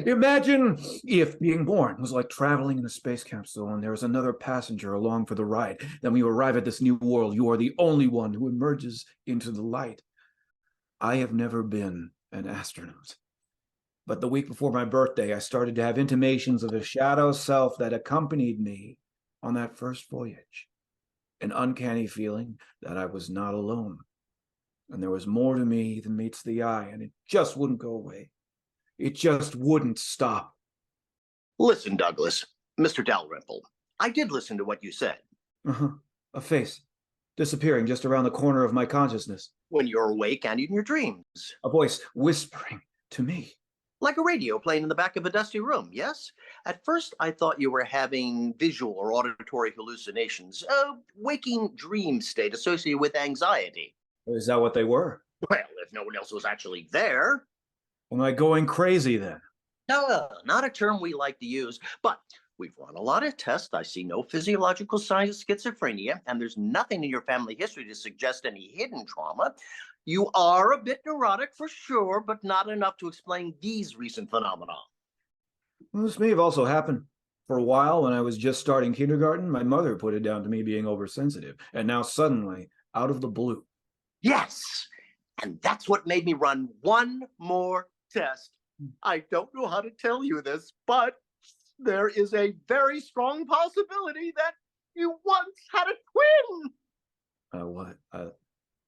Imagine if being born was like traveling in a space capsule and there was another passenger along for the ride. Then when you arrive at this new world, you are the only one who emerges into the light. I have never been an astronaut. But the week before my birthday, I started to have intimations of a shadow self that accompanied me on that first voyage. An uncanny feeling that I was not alone. And there was more to me than meets the eye, and it just wouldn't go away. It just wouldn't stop. Listen, Douglas, Mr. Dalrymple, I did listen to what you said. A face disappearing just around the corner of my consciousness. When you're awake and in your dreams. A voice whispering to me. Like a radio playing in the back of a dusty room, yes? At first, I thought you were having visual or auditory hallucinations, a waking dream state associated with anxiety. Is that what they were? Well, if no one else was actually there. Am I going crazy then? No, not a term we like to use, but we've run a lot of tests. I see no physiological signs of schizophrenia, and there's nothing in your family history to suggest any hidden trauma. You are a bit neurotic for sure, but not enough to explain these recent phenomena. Well, this may have also happened. For a while, when I was just starting kindergarten, my mother put it down to me being oversensitive, and now suddenly, out of the blue. Yes, and that's what made me run one more test. I don't know how to tell you this, but there is a very strong possibility that you once had a twin. What?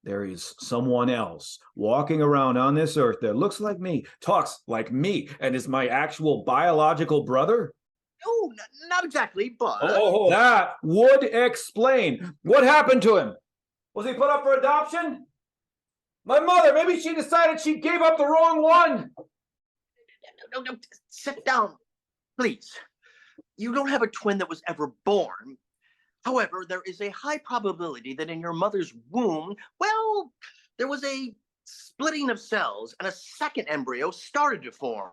There is someone else walking around on this earth that looks like me, talks like me, and is my actual biological brother? No, not exactly, but... Oh, that would explain. What happened to him? Was he put up for adoption? My mother, maybe she decided she gave up the wrong one. No, sit down, please. You don't have a twin that was ever born. However, there is a high probability that in your mother's womb, well, there was a splitting of cells and a second embryo started to form.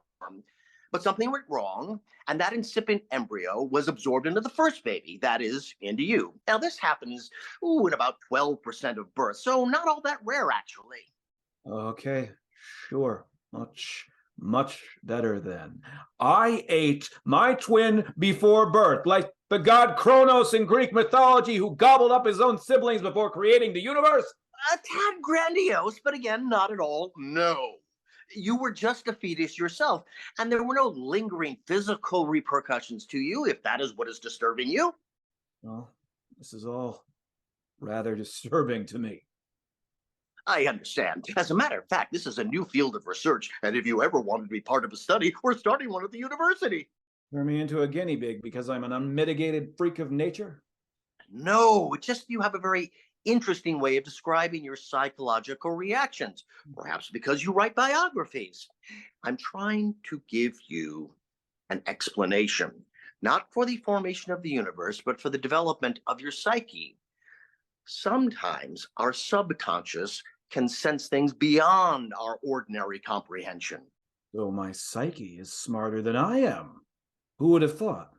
But something went wrong, and that incipient embryo was absorbed into the first baby, that is, into you. Now, this happens in about 12% of births, so not all that rare, actually. Okay, sure. Much better then. I ate my twin before birth, like the god Kronos in Greek mythology who gobbled up his own siblings before creating the universe? A tad grandiose, but again, not at all. No. You were just a fetus yourself, and there were no lingering physical repercussions to you, if that is what is disturbing you. Well, this is all rather disturbing to me. I understand. As a matter of fact, this is a new field of research, and if you ever wanted to be part of a study, we're starting one at the university. Turn me into a guinea pig because I'm an unmitigated freak of nature? No, it's just you have a very interesting way of describing your psychological reactions, perhaps because you write biographies. I'm trying to give you an explanation, not for the formation of the universe, but for the development of your psyche. Sometimes our subconscious can sense things beyond our ordinary comprehension. So my psyche is smarter than I am. Who would have thought?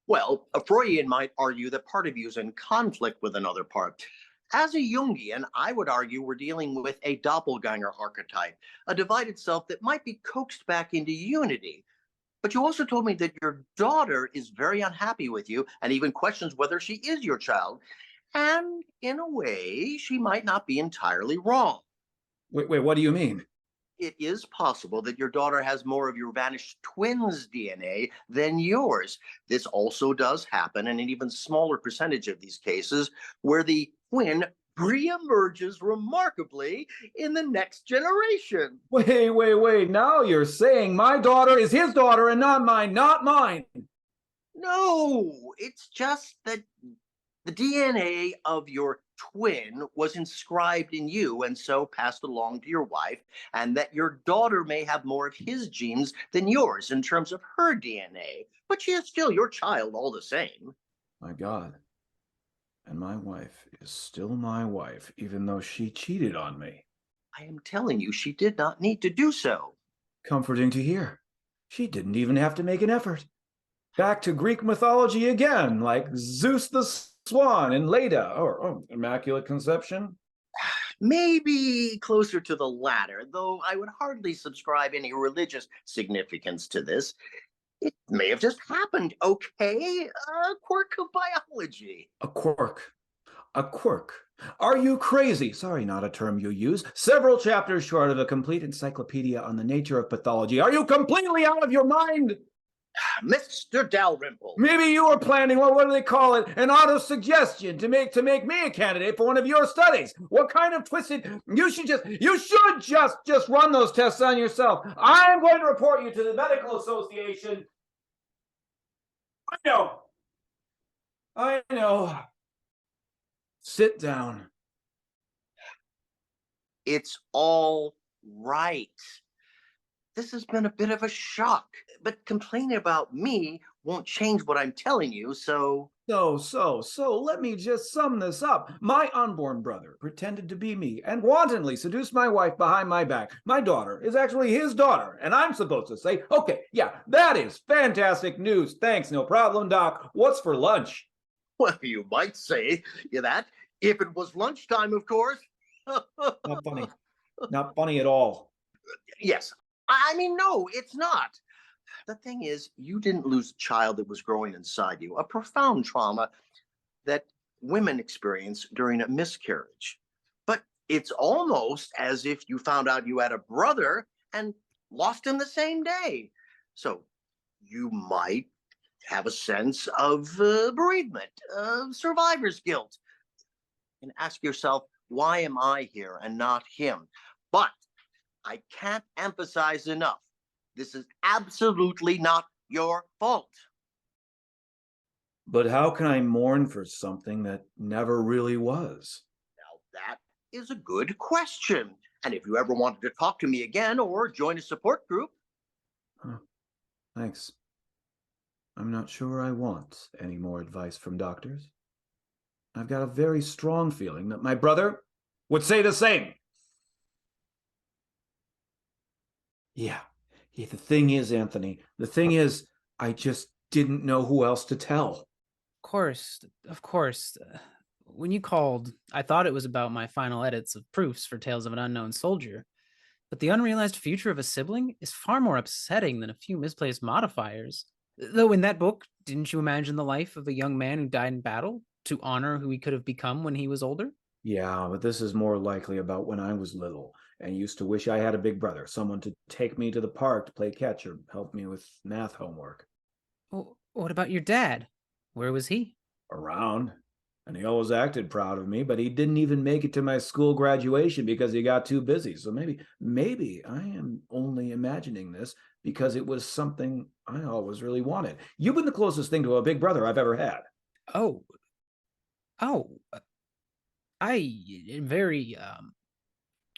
Well, a Freudian might argue that part of you is in conflict with another part. As a Jungian, I would argue we're dealing with a doppelganger archetype, a divided self that might be coaxed back into unity. But you also told me that your daughter is very unhappy with you and even questions whether she is your child. And in a way, she might not be entirely wrong. Wait, what do you mean? It is possible that your daughter has more of your vanished twin's DNA than yours. This also does happen in an even smaller percentage of these cases where the twin reemerges remarkably in the next generation. Wait. Now you're saying my daughter is his daughter and not mine, not mine. No, it's just that the DNA of your twin was inscribed in you and so passed along to your wife, and that your daughter may have more of his genes than yours in terms of her DNA, but she is still your child all the same. My God. And my wife is still my wife, even though she cheated on me. I am telling you, she did not need to do so. Comforting to hear. She didn't even have to make an effort. Back to Greek mythology again, like Zeus the Swan and Leda, or Immaculate Conception. Maybe closer to the latter, though I would hardly subscribe any religious significance to this. It may have just happened, okay? A quirk of biology. A quirk. A quirk. Are you crazy? Sorry, not a term you use. Several chapters short of a complete encyclopedia on the nature of pathology. Are you completely out of your mind? Mr. Dalrymple. Maybe you were planning, what do they call it? An auto-suggestion to make me a candidate for one of your studies. What kind of twisted you should just run those tests on yourself. I'm going to report you to the medical association. I know. I know. Sit down. It's all right. This has been a bit of a shock, but complaining about me won't change what I'm telling you, so. So, let me just sum this up. My unborn brother pretended to be me and wantonly seduced my wife behind my back. My daughter is actually his daughter, and I'm supposed to say, okay, yeah, that is fantastic news. Thanks, no problem, Doc. What's for lunch? Well, you might say that, if it was lunchtime, of course. Not funny. Not funny at all. Yes. I mean, no, it's not. The thing is, you didn't lose a child that was growing inside you, a profound trauma that women experience during a miscarriage. But it's almost as if you found out you had a brother and lost him the same day. So you might have a sense of bereavement, survivor's guilt, and ask yourself, why am I here and not him? But I can't emphasize enough, this is absolutely not your fault. But how can I mourn for something that never really was? Now, that is a good question. And if you ever wanted to talk to me again or join a support group. Huh. Thanks. I'm not sure I want any more advice from doctors. I've got a very strong feeling that my brother would say the same. Yeah, the thing is, Anthony, the thing is, I just didn't know who else to tell. Of course. When you called, I thought it was about my final edits of proofs for Tales of an Unknown Soldier. But the unrealized future of a sibling is far more upsetting than a few misplaced modifiers. Though in that book, didn't you imagine the life of a young man who died in battle to honor who he could have become when he was older? Yeah, but this is more likely about when I was little and used to wish I had a big brother, someone to take me to the park to play catch or help me with math homework. Well, what about your dad? Where was he? Around. And he always acted proud of me, but he didn't even make it to my school graduation because he got too busy. So maybe I am only imagining this because it was something I always really wanted. You've been the closest thing to a big brother I've ever had. Oh, oh, I am very,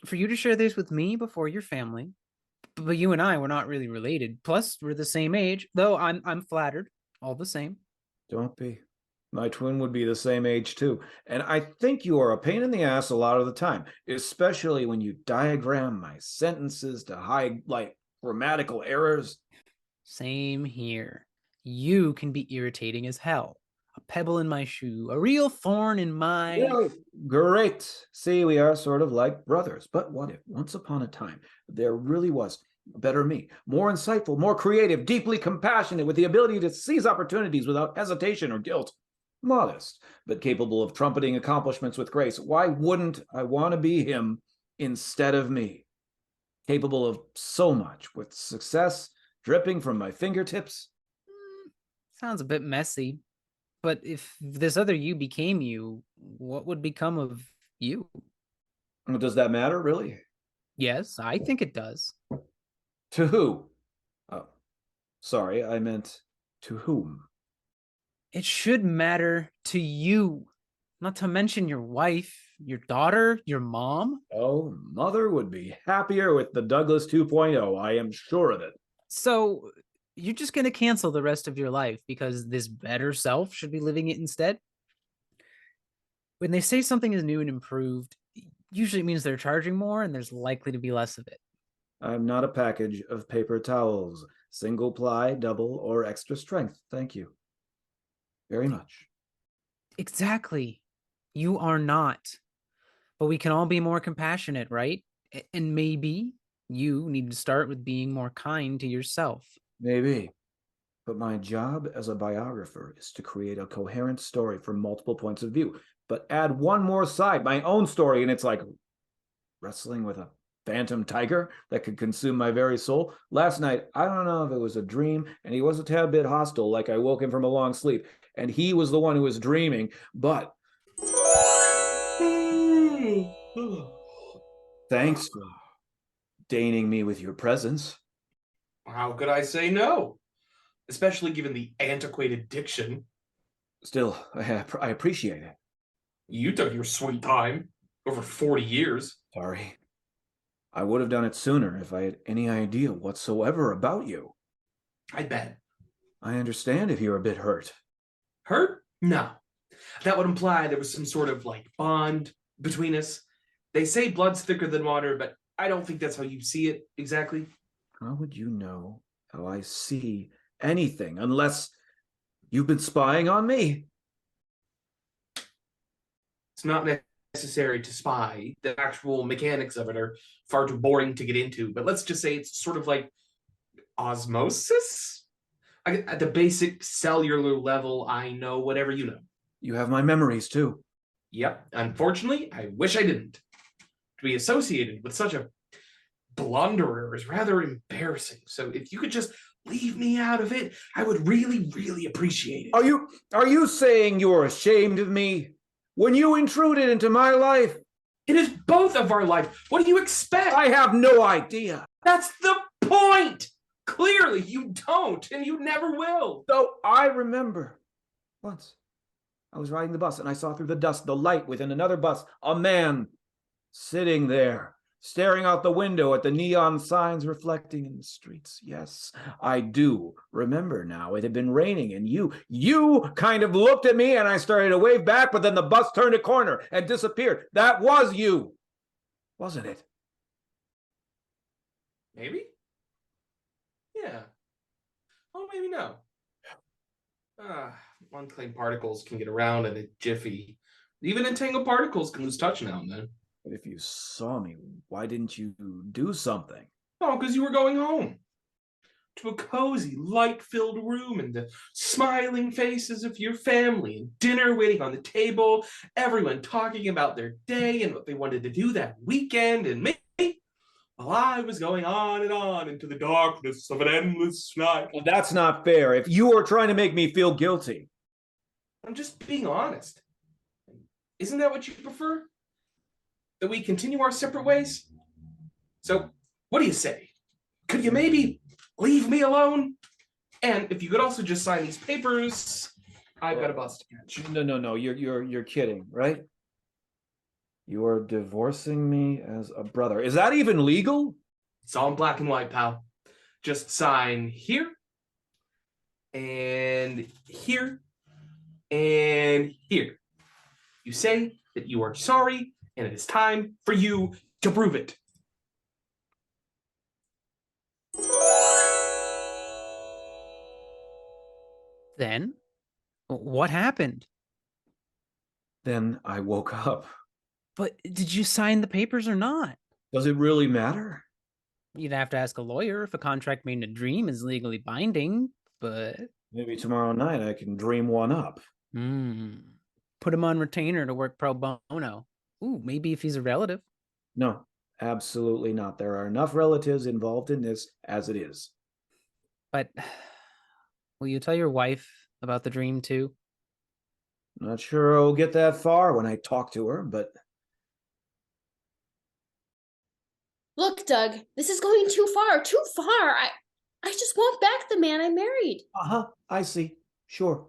for you to share this with me before your family, but you and I were not really related. Plus, we're the same age, though I'm flattered, all the same. Don't be. My twin would be the same age too. And I think you are a pain in the ass a lot of the time, especially when you diagram my sentences to hide, like, grammatical errors. Same here. You can be irritating as hell. A pebble in my shoe, a real thorn in my... Really? Great. See, we are sort of like brothers. But what if once upon a time there really was a better me, more insightful, more creative, deeply compassionate, with the ability to seize opportunities without hesitation or guilt? Modest, but capable of trumpeting accomplishments with grace. Why wouldn't I want to be him instead of me? Capable of so much, with success dripping from my fingertips? Sounds a bit messy. But if this other you became you, what would become of you? Does that matter, really? Yes, I think it does. To who? Oh, sorry, I meant to whom? It should matter to you, not to mention your wife, your daughter, your mom. Oh, mother would be happier with the Douglas 2.0, I am sure of it. So you're just going to cancel the rest of your life because this better self should be living it instead? When they say something is new and improved, usually it means they're charging more and there's likely to be less of it. I'm not a package of paper towels, single ply, double, or extra strength. Thank you very much. Exactly. You are not. But we can all be more compassionate, right? And maybe you need to start with being more kind to yourself. Maybe. But my job as a biographer is to create a coherent story from multiple points of view. But add one more side, my own story, and it's like wrestling with a phantom tiger that could consume my very soul. Last night, I don't know if it was a dream, and he was a tad bit hostile, like I woke him from a long sleep, and he was the one who was dreaming, but thanks for deigning me with your presence. How could I say no? Especially given the antiquated diction. Still, I appreciate it. You took your sweet time. Over 40 years. Sorry. I would have done it sooner if I had any idea whatsoever about you. I bet. I understand if you're a bit hurt. Hurt? No. That would imply there was some sort of bond between us. They say blood's thicker than water, but I don't think that's how you see it exactly. How would you know how I see anything unless you've been spying on me? It's not necessary to spy. The actual mechanics of it are far too boring to get into, but let's just say it's sort of like osmosis? At the basic cellular level, I know whatever you know. You have my memories too. Yep. Unfortunately, I wish I didn't. To be associated with such a blunderer is rather embarrassing. So if you could just leave me out of it, I would really, really appreciate it. Are you saying you're ashamed of me? When you intruded into my life? It is both of our lives. What do you expect? I have no idea. That's the point. Clearly, you don't, and you never will. Though I remember once I was riding the bus and I saw through the dust the light within another bus, a man sitting there, staring out the window at the neon signs reflecting in the streets. Yes, I do remember now. It had been raining and you kind of looked at me and I started to wave back, but then the bus turned a corner and disappeared. That was you, wasn't it? Maybe? Yeah. Oh, maybe no. Unclaimed particles can get around in a jiffy. Even entangled particles can lose touch now and then. But if you saw me, why didn't you do something? Oh, because you were going home. To a cozy, light-filled room and the smiling faces of your family and dinner waiting on the table, everyone talking about their day and what they wanted to do that weekend, and me, while I was going on and on into the darkness of an endless night. Well, that's not fair. If you are trying to make me feel guilty. I'm just being honest. Isn't that what you prefer? That we continue our separate ways? So, what do you say? Could you maybe leave me alone? And if you could also just sign these papers, I've got a bus to catch. No. You're kidding, right? You are divorcing me as a brother. Is that even legal? It's all in black and white, pal. Just sign here, and here, and here. You say that you are sorry, and it is time for you to prove it. Then, what happened? Then I woke up. But did you sign the papers or not? Does it really matter? You'd have to ask a lawyer if a contract made in a dream is legally binding, but... Maybe tomorrow night I can dream one up. Put him on retainer to work pro bono. Ooh, maybe if he's a relative. No, absolutely not. There are enough relatives involved in this as it is. But will you tell your wife about the dream too? Not sure I'll get that far when I talk to her, but... Look, Doug, this is going too far, too far. I just want back the man I married. Uh-huh, I see. Sure.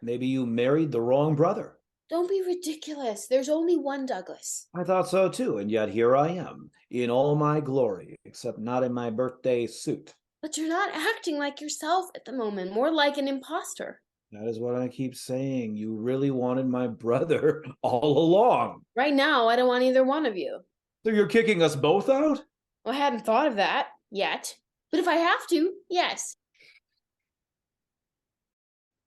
Maybe you married the wrong brother. Don't be ridiculous. There's only one Douglas. I thought so too, and yet here I am, in all my glory, except not in my birthday suit. But you're not acting like yourself at the moment, more like an imposter. That is what I keep saying. You really wanted my brother all along. Right now, I don't want either one of you. So you're kicking us both out? Well, I hadn't thought of that yet. But if I have to, yes.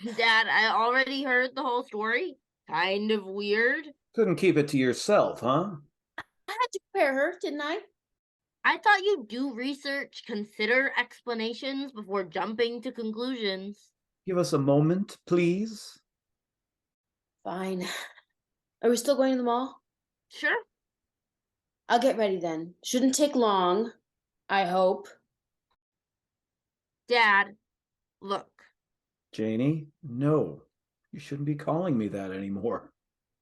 Dad, I already heard the whole story. Kind of weird. Couldn't keep it to yourself, huh? I had to prepare her, didn't I? I thought you'd do research, consider explanations before jumping to conclusions. Give us a moment, please. Fine. Are we still going to the mall? Sure. I'll get ready then. Shouldn't take long, I hope. Dad, look. Janie, no. You shouldn't be calling me that anymore.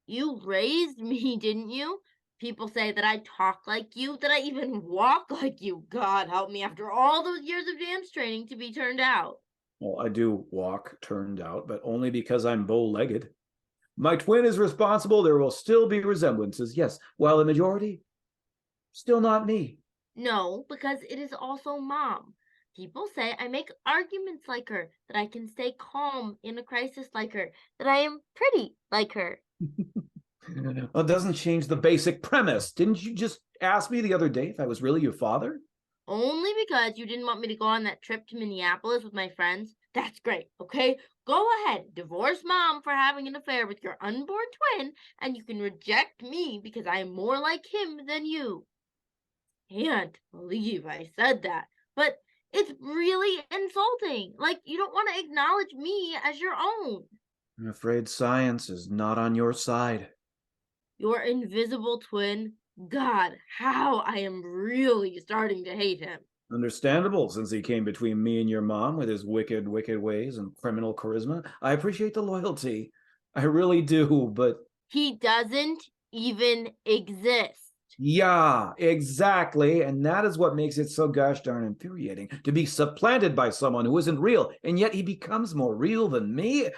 You raised me, didn't you? People say that I talk like you, that I even walk like you. God help me after all those years of dance training to be turned out. Well, I do walk, turned out, but only because I'm bow-legged. My twin is responsible. There will still be resemblances, yes, while the majority, still not me. No, because it is also Mom. People say I make arguments like her, that I can stay calm in a crisis like her, that I am pretty like her. Well, it doesn't change the basic premise. Didn't you just ask me the other day if I was really your father? Only because you didn't want me to go on that trip to Minneapolis with my friends. That's great, okay? Go ahead, divorce Mom for having an affair with your unborn twin, and you can reject me because I am more like him than you. Can't believe I said that, but it's really insulting. Like, you don't want to acknowledge me as your own. I'm afraid science is not on your side. Your invisible twin. God, how I am really starting to hate him. Understandable, since he came between me and your mom with his wicked, wicked ways and criminal charisma. I appreciate the loyalty. I really do, but... He doesn't even exist. Yeah, exactly. And that is what makes it so gosh darn infuriating, to be supplanted by someone who isn't real, and yet he becomes more real than me.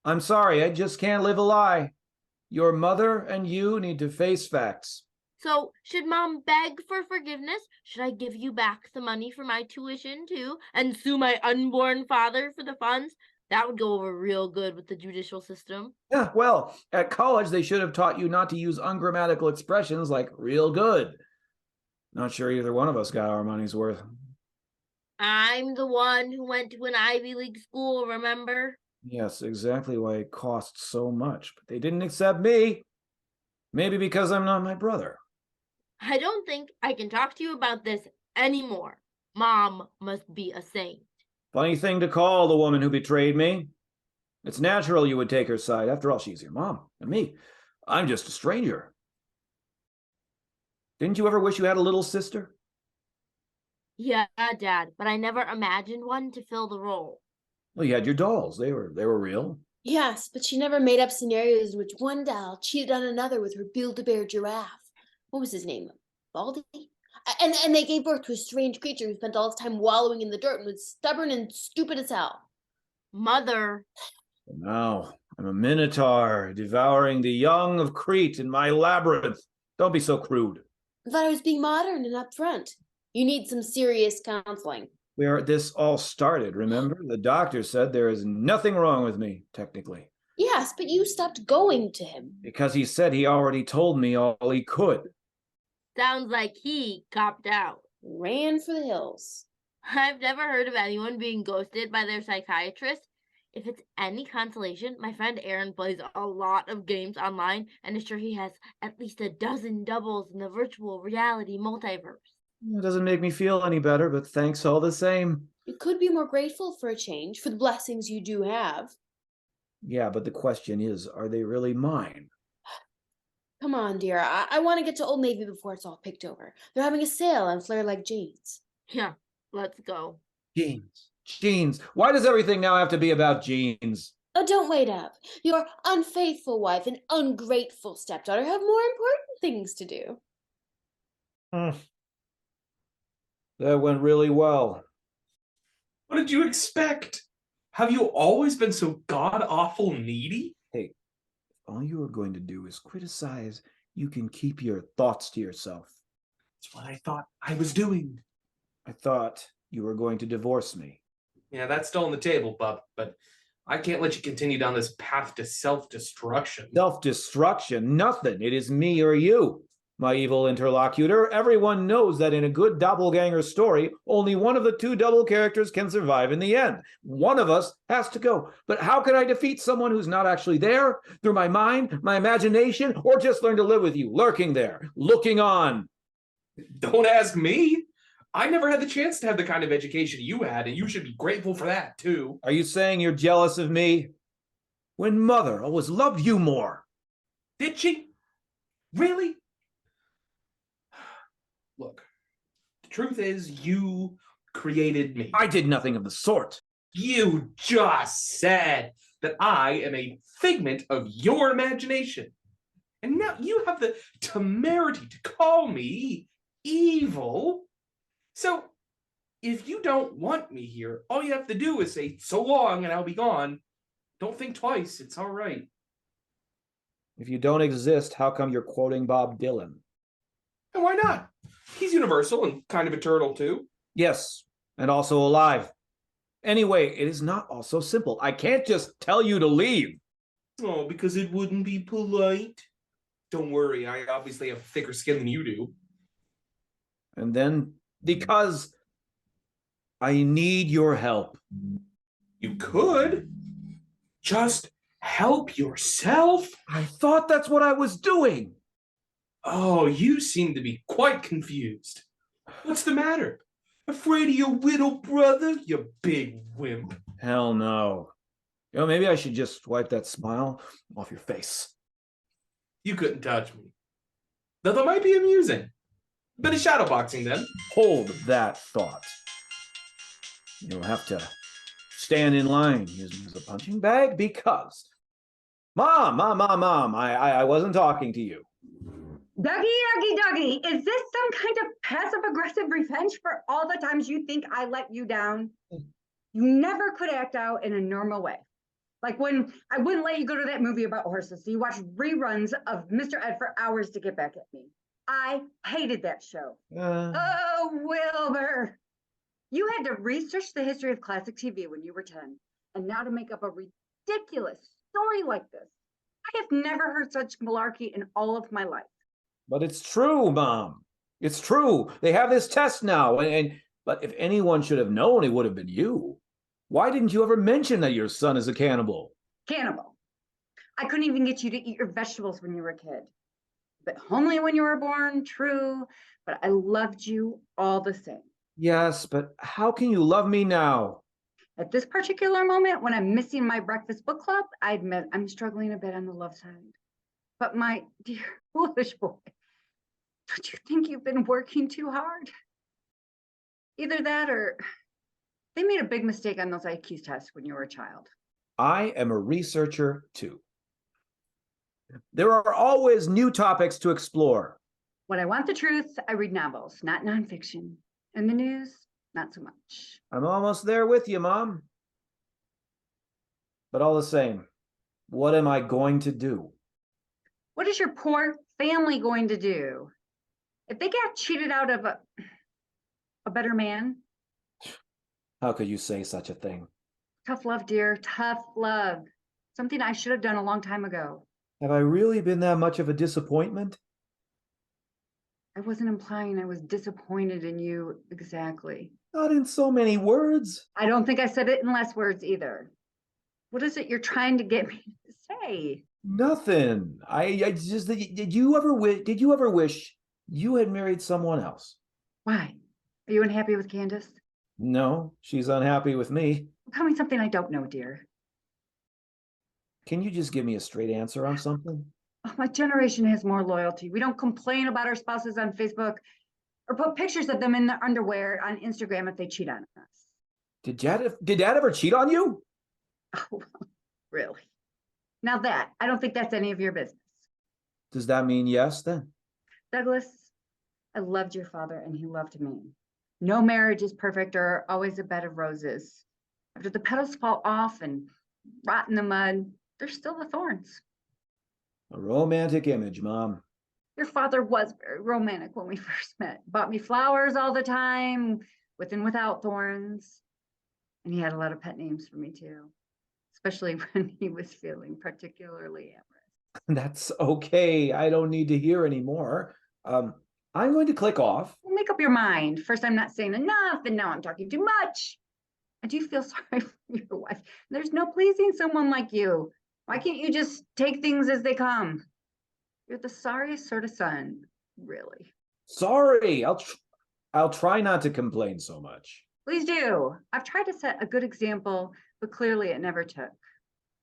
I'm sorry, I just can't live a lie. Your mother and you need to face facts. So, should Mom beg for forgiveness? Should I give you back the money for my tuition, too? And sue my unborn father for the funds? That would go over real good with the judicial system. Yeah, well, at college they should have taught you not to use ungrammatical expressions like real good. Not sure either one of us got our money's worth. I'm the one who went to an Ivy League school, remember? Yes, exactly why it costs so much. But they didn't accept me. Maybe because I'm not my brother. I don't think I can talk to you about this anymore. Mom must be a saint. Funny thing to call the woman who betrayed me. It's natural you would take her side. After all, she's your mom and me. I'm just a stranger. Didn't you ever wish you had a little sister? Yeah, Dad, but I never imagined one to fill the role. Well, you had your dolls. They were real. Yes, but she never made up scenarios in which one doll cheated on another with her Build-A-Bear giraffe. What was his name? Baldy? And they gave birth to a strange creature who spent all his time wallowing in the dirt and was stubborn and stupid as hell. Mother. Now I'm a minotaur devouring the young of Crete in my labyrinth. Don't be so crude. I thought I was being modern and upfront. You need some serious counseling. Where this all started, remember? The doctor said there is nothing wrong with me, technically. Yes, but you stopped going to him. Because he said he already told me all he could. Sounds like he copped out. Ran for the hills. I've never heard of anyone being ghosted by their psychiatrist. If it's any consolation, my friend Aaron plays a lot of games online and is sure he has at least a dozen doubles in the virtual reality multiverse. It doesn't make me feel any better, but thanks all the same. You could be more grateful for a change, for the blessings you do have. Yeah, but the question is, are they really mine? Come on, dear. I want to get to Old Navy before it's all picked over. They're having a sale on flare-like jeans. Yeah, let's go. Jeans. Jeans. Why does everything now have to be about jeans? Oh, don't wait up. Your unfaithful wife and ungrateful stepdaughter have more important things to do. That went really well. What did you expect? Have you always been so god-awful needy? Hey, if all you are going to do is criticize, you can keep your thoughts to yourself. That's what I thought I was doing. I thought you were going to divorce me. Yeah, that's still on the table, bub, but I can't let you continue down this path to self-destruction. Self-destruction? Nothing. It is me or you. my evil interlocutor. Everyone knows that in a good doppelganger story, only one of the two double characters can survive in the end. One of us has to go. But how can I defeat someone who's not actually there? Through my mind, my imagination, or just learn to live with you, lurking there, looking on? Don't ask me. I never had the chance to have the kind of education you had, and you should be grateful for that, too. Are you saying you're jealous of me? When Mother always loved you more. Did she? Really? Look, the truth is, you created me. I did nothing of the sort. You just said that I am a figment of your imagination. And now you have the temerity to call me evil. So, if you don't want me here, all you have to do is say, so long, and I'll be gone. Don't think twice. It's all right. If you don't exist, how come you're quoting Bob Dylan? And why not? He's universal and kind of eternal, too. Yes, and also alive. Anyway, it is not all so simple. I can't just tell you to leave. Oh, because it wouldn't be polite. Don't worry, I obviously have thicker skin than you do. And then, because I need your help. You could just help yourself. I thought that's what I was doing. Oh, you seem to be quite confused. What's the matter? Afraid of your little brother, you big wimp? Hell no. You know, maybe I should just wipe that smile off your face. You couldn't touch me. Though that might be amusing. Bit of shadowboxing then. Hold that thought. You'll have to stand in line using as a punching bag because... Mom, I wasn't talking to you. Dougie, is this some kind of passive-aggressive revenge for all the times you think I let you down? You never could act out in a normal way. Like when I wouldn't let you go to that movie about horses, so you watched reruns of Mr. Ed for hours to get back at me. I hated that show. Oh, Wilbur. You had to research the history of classic TV when you were 10, and now to make up a ridiculous story like this. I have never heard such malarkey in all of my life. But it's true, Mom. It's true. They have this test now, but if anyone should have known, it would have been you. Why didn't you ever mention that your son is a cannibal? Cannibal. I couldn't even get you to eat your vegetables when you were a kid. But homely when you were born, true, but I loved you all the same. Yes, but how can you love me now? At this particular moment, when I'm missing my breakfast book club, I admit I'm struggling a bit on the love side. But my dear foolish boy, don't you think you've been working too hard? Either that or they made a big mistake on those IQ tests when you were a child. I am a researcher too. There are always new topics to explore. When I want the truth, I read novels, not nonfiction. And the news, not so much. I'm almost there with you, Mom. But all the same, what am I going to do? What is your poor family going to do? If they got cheated out of a better man? How could you say such a thing? Tough love, dear, tough love. Something I should have done a long time ago. Have I really been that much of a disappointment? I wasn't implying I was disappointed in you exactly. Not in so many words. I don't think I said it in less words either. What is it you're trying to get me to say? Nothing. I just did you ever wish you had married someone else? Why? Are you unhappy with Candace? No, she's unhappy with me. Tell me something I don't know, dear. Can you just give me a straight answer on something? Oh, my generation has more loyalty. We don't complain about our spouses on Facebook or put pictures of them in their underwear on Instagram if they cheat on us. Did Dad ever cheat on you? Oh, really? Now that, I don't think that's any of your business. Does that mean yes then? Douglas, I loved your father and he loved me. No marriage is perfect or always a bed of roses. After the petals fall off and rot in the mud, there's still the thorns. A romantic image, Mom. Your father was very romantic when we first met. Bought me flowers all the time, with and without thorns. And he had a lot of pet names for me too, especially when he was feeling particularly amorous. That's okay. I don't need to hear any more. I'm going to click off. Well, make up your mind. First, I'm not saying enough, and now I'm talking too much. I do feel sorry for your wife. There's no pleasing someone like you. Why can't you just take things as they come? You're the sorriest sort of son, really. Sorry, I'll try not to complain so much. Please do. I've tried to set a good example, but clearly it never took.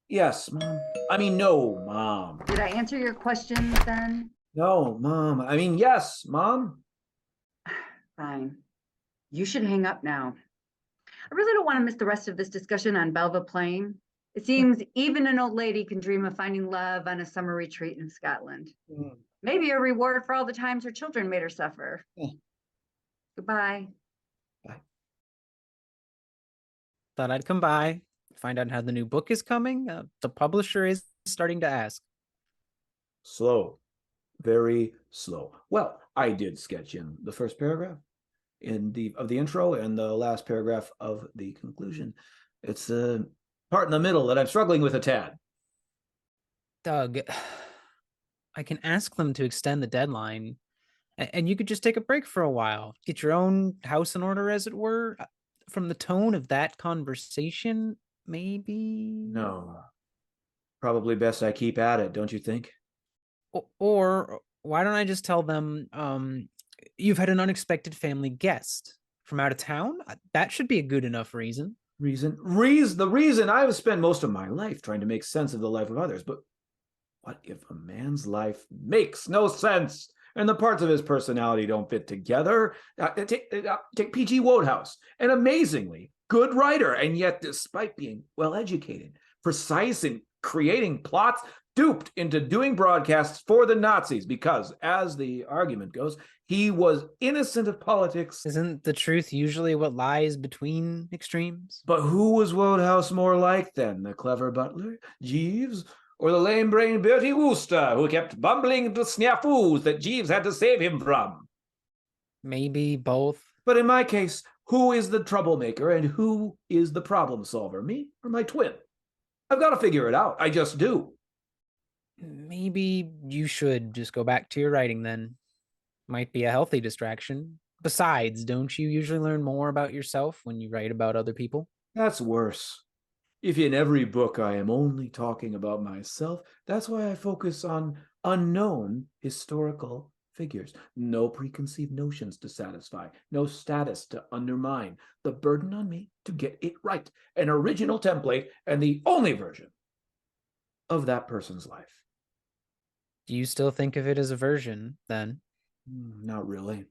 Yes, Mom. I mean, no, Mom. Did I answer your questions then? No, Mom. I mean, yes, Mom. Fine. You should hang up now. I really don't want to miss the rest of this discussion on Belva Plain. It seems even an old lady can dream of finding love on a summer retreat in Scotland. Maybe a reward for all the times her children made her suffer. Goodbye. Thought I'd come by, find out how the new book is coming. The publisher is starting to ask. Slow. Very slow. Well, I did sketch in the first paragraph of the intro and the last paragraph of the conclusion. It's the part in the middle that I'm struggling with a tad. Doug, I can ask them to extend the deadline, and you could just take a break for a while, get your own house in order, as it were. From the tone of that conversation, maybe. No. Probably best I keep at it, don't you think? Or why don't I just tell them you've had an unexpected family guest from out of town? That should be a good enough reason. The reason I've spent most of my life trying to make sense of the life of others. But what if a man's life makes no sense and the parts of his personality don't fit together? Take P.G. Wodehouse, an amazingly good writer, and yet despite being well-educated, precise in creating plots, duped into doing broadcasts for the Nazis because, as the argument goes, he was innocent of politics. Isn't the truth usually what lies between extremes? But who was Wodehouse more like then? The clever butler, Jeeves, or the lame-brained Bertie Wooster, who kept bumbling into snafus that Jeeves had to save him from? Maybe both. But in my case, who is the troublemaker and who is the problem solver, me or my twin? I've got to figure it out. I just do. Maybe you should just go back to your writing then. Might be a healthy distraction. Besides, don't you usually learn more about yourself when you write about other people? That's worse. If in every book I am only talking about myself, that's why I focus on unknown historical figures. No preconceived notions to satisfy, no status to undermine. The burden on me to get it right. An original template and the only version of that person's life. Do you still think of it as a version, then? Not really.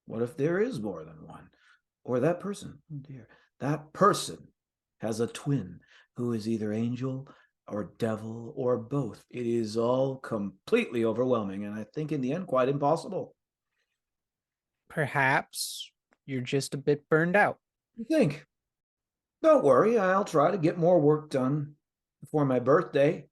What if there is more than one? Or that person, oh dear, that person has a twin who is either angel or devil or both. It is all completely overwhelming, and I think in the end quite impossible. Perhaps you're just a bit burned out. You think? Don't worry, I'll try to get more work done before my birthday.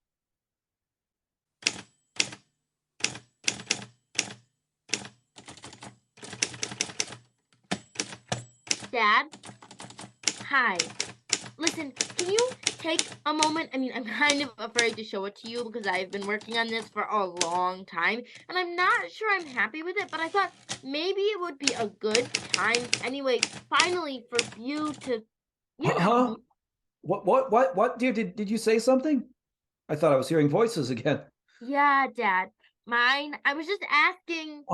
Dad? Hi. Listen, can you take a moment? I mean, I'm kind of afraid to show it to you because I've been working on this for a long time, and I'm not sure I'm happy with it, but I thought maybe it would be a good time anyway, finally, for you to, you know. What, dear? Did you say something? I thought I was hearing voices again. Yeah, Dad. Mine. I was just asking.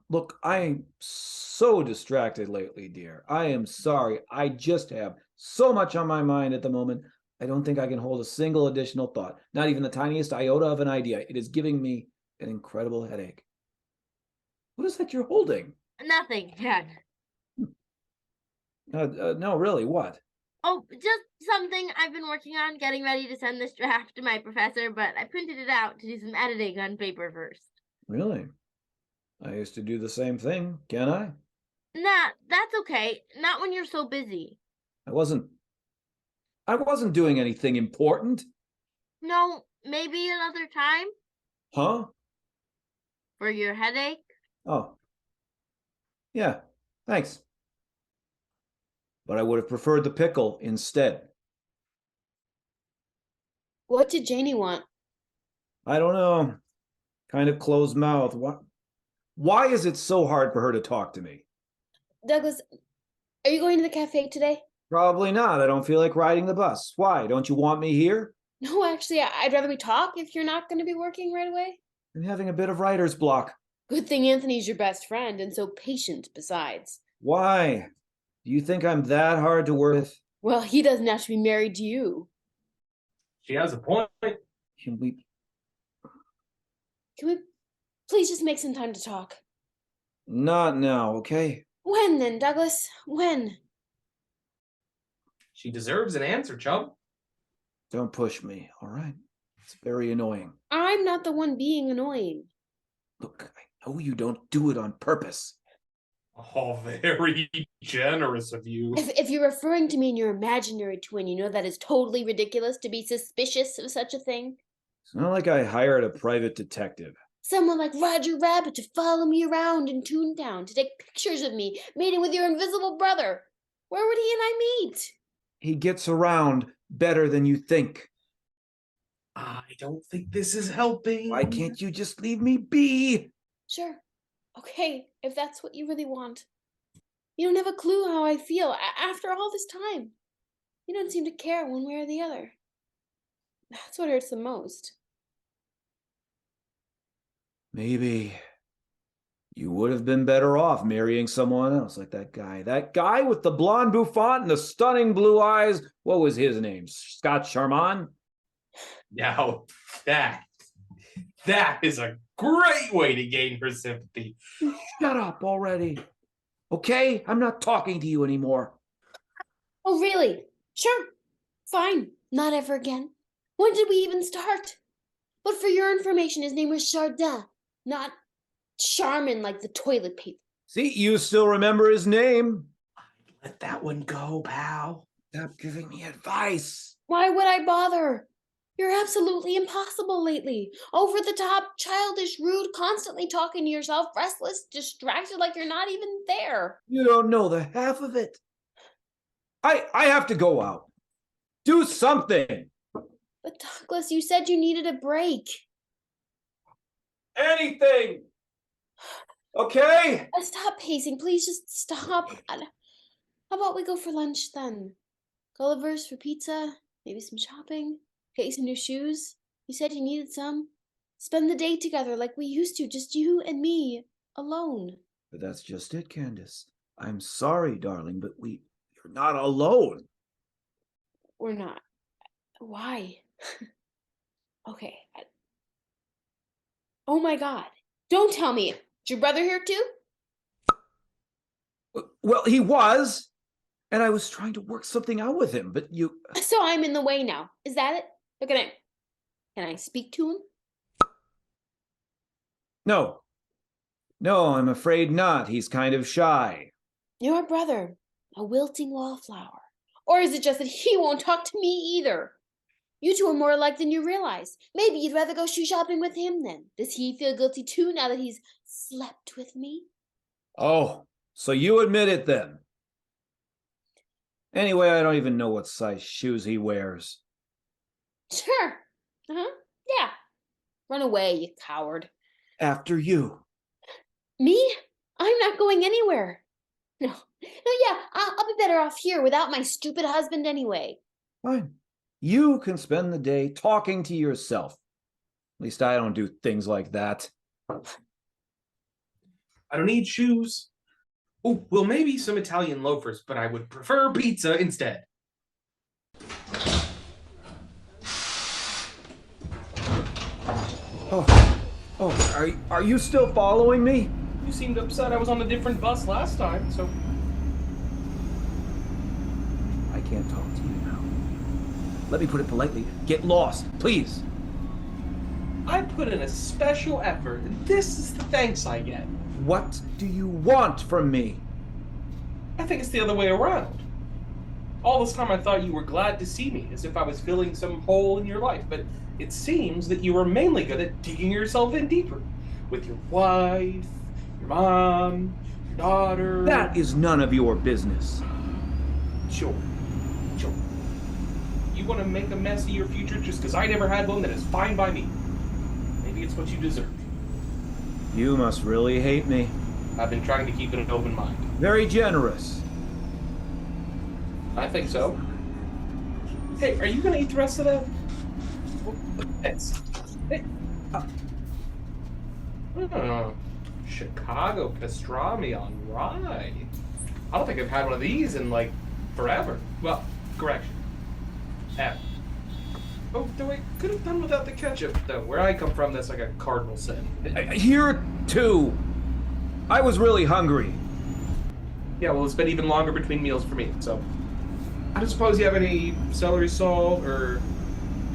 Look, I'm so distracted lately, dear. I am sorry. I just have so much on my mind at the moment. I don't think I can hold a single additional thought, not even the tiniest iota of an idea. It is giving me an incredible headache. What is that you're holding? Nothing, Dad. No, really, what? Oh, just something I've been working on, getting ready to send this draft to my professor, but I printed it out to do some editing on paper first. Really? I used to do the same thing, can I? Nah, that's okay. Not when you're so busy. I wasn't doing anything important. No, maybe another time Huh? for your headache. Oh. Yeah, thanks. But I would have preferred the pickle instead. What did Janie want? I don't know. Kind of closed mouth. Why is it so hard for her to talk to me? Douglas, are you going to the cafe today? Probably not. I don't feel like riding the bus. Why? Don't you want me here? No, actually, I'd rather we talk if you're not going to be working right away. I'm having a bit of writer's block. Good thing Anthony's your best friend and so patient besides. Why? Do you think I'm that hard to work with? Well, he doesn't have to be married to you. She has a point. Can we? Can we please just make some time to talk? Not now, okay? When then, Douglas? When? She deserves an answer, Chubb. Don't push me, all right? It's very annoying. I'm not the one being annoying. Look, I know you don't do it on purpose. Oh, very generous of you. If you're referring to me and your imaginary twin, you know that is totally ridiculous to be suspicious of such a thing. It's not like I hired a private detective. Someone like Roger Rabbit to follow me around in Toontown, to take pictures of me mating with your invisible brother. Where would he and I meet? He gets around better than you think. I don't think this is helping. Why can't you just leave me be? Sure. Okay, if that's what you really want. You don't have a clue how I feel after all this time. You don't seem to care one way or the other. That's what hurts the most. Maybe you would have been better off marrying someone else like that guy. That guy with the blonde bouffant and the stunning blue eyes. What was his name? Scott Charman? Now, that is a great way to gain her sympathy. Shut up already. Okay? I'm not talking to you anymore. Oh, really? Sure. Fine. Not ever again. When did we even start? But for your information, his name was Chardin, not Charmin like the toilet paper. See, you still remember his name. Let that one go, pal. Stop giving me advice. Why would I bother? You're absolutely impossible lately. Over the top, childish, rude, constantly talking to yourself, restless, distracted like you're not even there. You don't know the half of it. I have to go out. Do something. But Douglas, you said you needed a break. Anything. Okay? Stop pacing. Please just stop. How about we go for lunch then? Gulliver's for pizza, maybe some shopping, get you some new shoes. You said you needed some. Spend the day together like we used to, just you and me, alone. But that's just it, Candace. I'm sorry, darling, but you're not alone. We're not. Why? Okay. Oh my God. Don't tell me. Is your brother here too? Well, he was. And I was trying to work something out with him, but you... So I'm in the way now. Is that it? Or can I speak to him? No. No, I'm afraid not. He's kind of shy. Your brother, a wilting wallflower. Or is it just that he won't talk to me either? You two are more alike than you realize. Maybe you'd rather go shoe shopping with him then. Does he feel guilty too now that he's slept with me? Oh, so you admit it then. Anyway, I don't even know what size shoes he wears. Sure. Yeah. Run away, you coward. After you. Me? I'm not going anywhere. No, yeah, I'll be better off here without my stupid husband anyway. Fine. You can spend the day talking to yourself. At least I don't do things like that. I don't need shoes. Oh, well, maybe some Italian loafers, but I would prefer pizza instead. Oh, are you still following me? You seemed upset I was on a different bus last time, so... I can't talk to you now. Let me put it politely. Get lost, please. I put in a special effort, and this is the thanks I get. What do you want from me? I think it's the other way around. All this time I thought you were glad to see me, as if I was filling some hole in your life, but it seems that you were mainly good at digging yourself in deeper. With your wife, your mom, your daughter... That is none of your business. Sure. You want to make a mess of your future just because I never had one, that is fine by me. Maybe it's what you deserve. You must really hate me. I've been trying to keep an open mind. Very generous. I think so. Hey, are you gonna eat the rest of that? It's. Hey. Chicago pastrami on rye. I don't think I've had one of these in like forever. Well, correction. Ever. Oh, though I could have done without the ketchup, though. Where I come from, that's like a cardinal sin. Here too. I was really hungry. Yeah, well, it's been even longer between meals for me, so. I don't suppose you have any celery salt or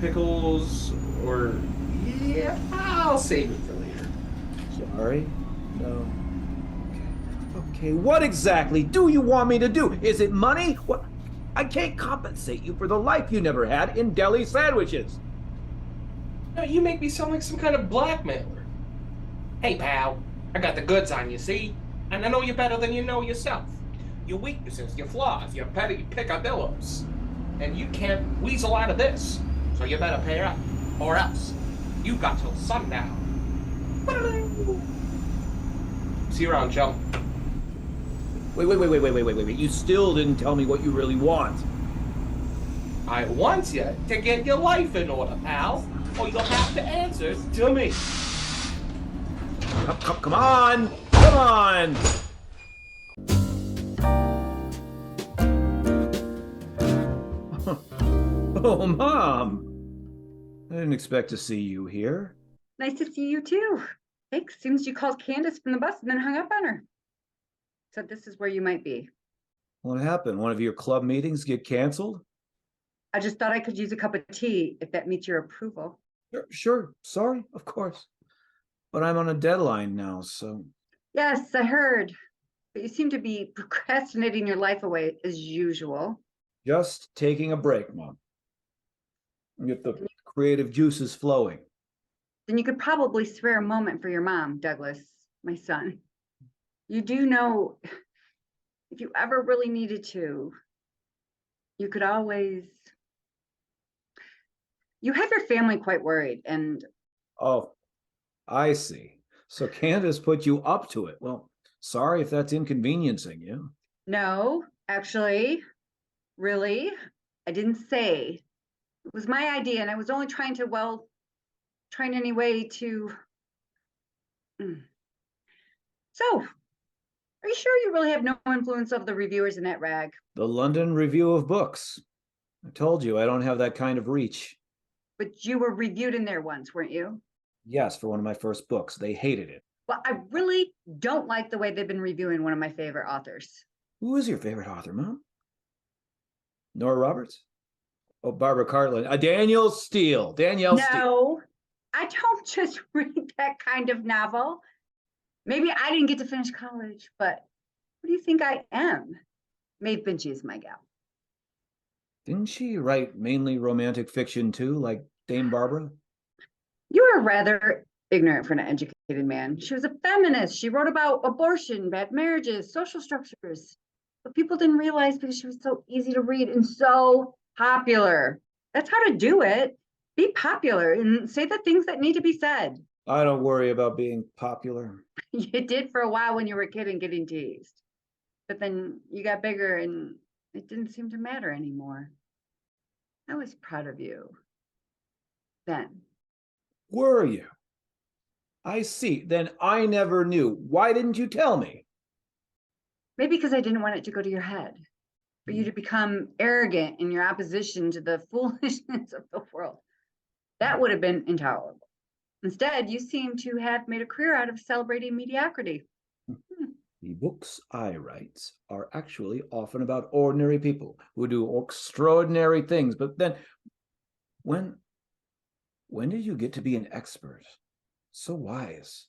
pickles or. Yeah, I'll save it for later. Sorry. No. Okay, what exactly do you want me to do? Is it money? What? I can't compensate you for the life you never had in deli sandwiches. No, you make me sound like some kind of blackmailer. Hey, pal, I got the goods on you, see? And I know you better than you know yourself. Your weaknesses, your flaws, your petty picadillos. And you can't weasel out of this. So you better pay up, or else. You got till sundown. See you around, chum. Wait. You still didn't tell me what you really want. I want you to get your life in order, pal. Or you'll have to answer to me. Come on! Come on! Oh, Mom! I didn't expect to see you here. Nice to see you too. Thanks. Seems you called Candace from the bus and then hung up on her. So this is where you might be. What happened? One of your club meetings get canceled? I just thought I could use a cup of tea if that meets your approval. Sure. Sorry, of course. But I'm on a deadline now, so. Yes, I heard. But you seem to be procrastinating your life away as usual. Just taking a break, Mom. Get the creative juices flowing. Then you could probably spare a moment for your mom, Douglas, my son. You do know, if you ever really needed to, you could always. You have your family quite worried, and. Oh, I see. So Candace put you up to it. Well, sorry if that's inconveniencing you. No, actually, really, I didn't say. It was my idea, and I was only trying anyway to. So, are you sure you really have no influence over the reviewers in that rag? The London Review of Books. I told you I don't have that kind of reach. But you were reviewed in there once, weren't you? Yes, for one of my first books. They hated it. Well, I really don't like the way they've been reviewing one of my favorite authors. Who is your favorite author, Mom? Nora Roberts? Oh, Barbara Cartland. Danielle Steele. No, I don't just read that kind of novel. Maybe I didn't get to finish college, but what do you think I am? Maeve Binchy is my gal. Didn't she write mainly romantic fiction too, like Dame Barbara? You are rather ignorant for an educated man. She was a feminist. She wrote about abortion, bad marriages, social structures. But people didn't realize because she was so easy to read and so popular. That's how to do it. Be popular and say the things that need to be said. I don't worry about being popular. You did for a while when you were a kid and getting teased. But then you got bigger and it didn't seem to matter anymore. I was proud of you. Then. Were you? I see. Then I never knew. Why didn't you tell me? Maybe because I didn't want it to go to your head. For you to become arrogant in your opposition to the foolishness of the world. That would have been intolerable. Instead, you seem to have made a career out of celebrating mediocrity. The books I write are actually often about ordinary people who do extraordinary things. But then, when did you get to be an expert? So wise.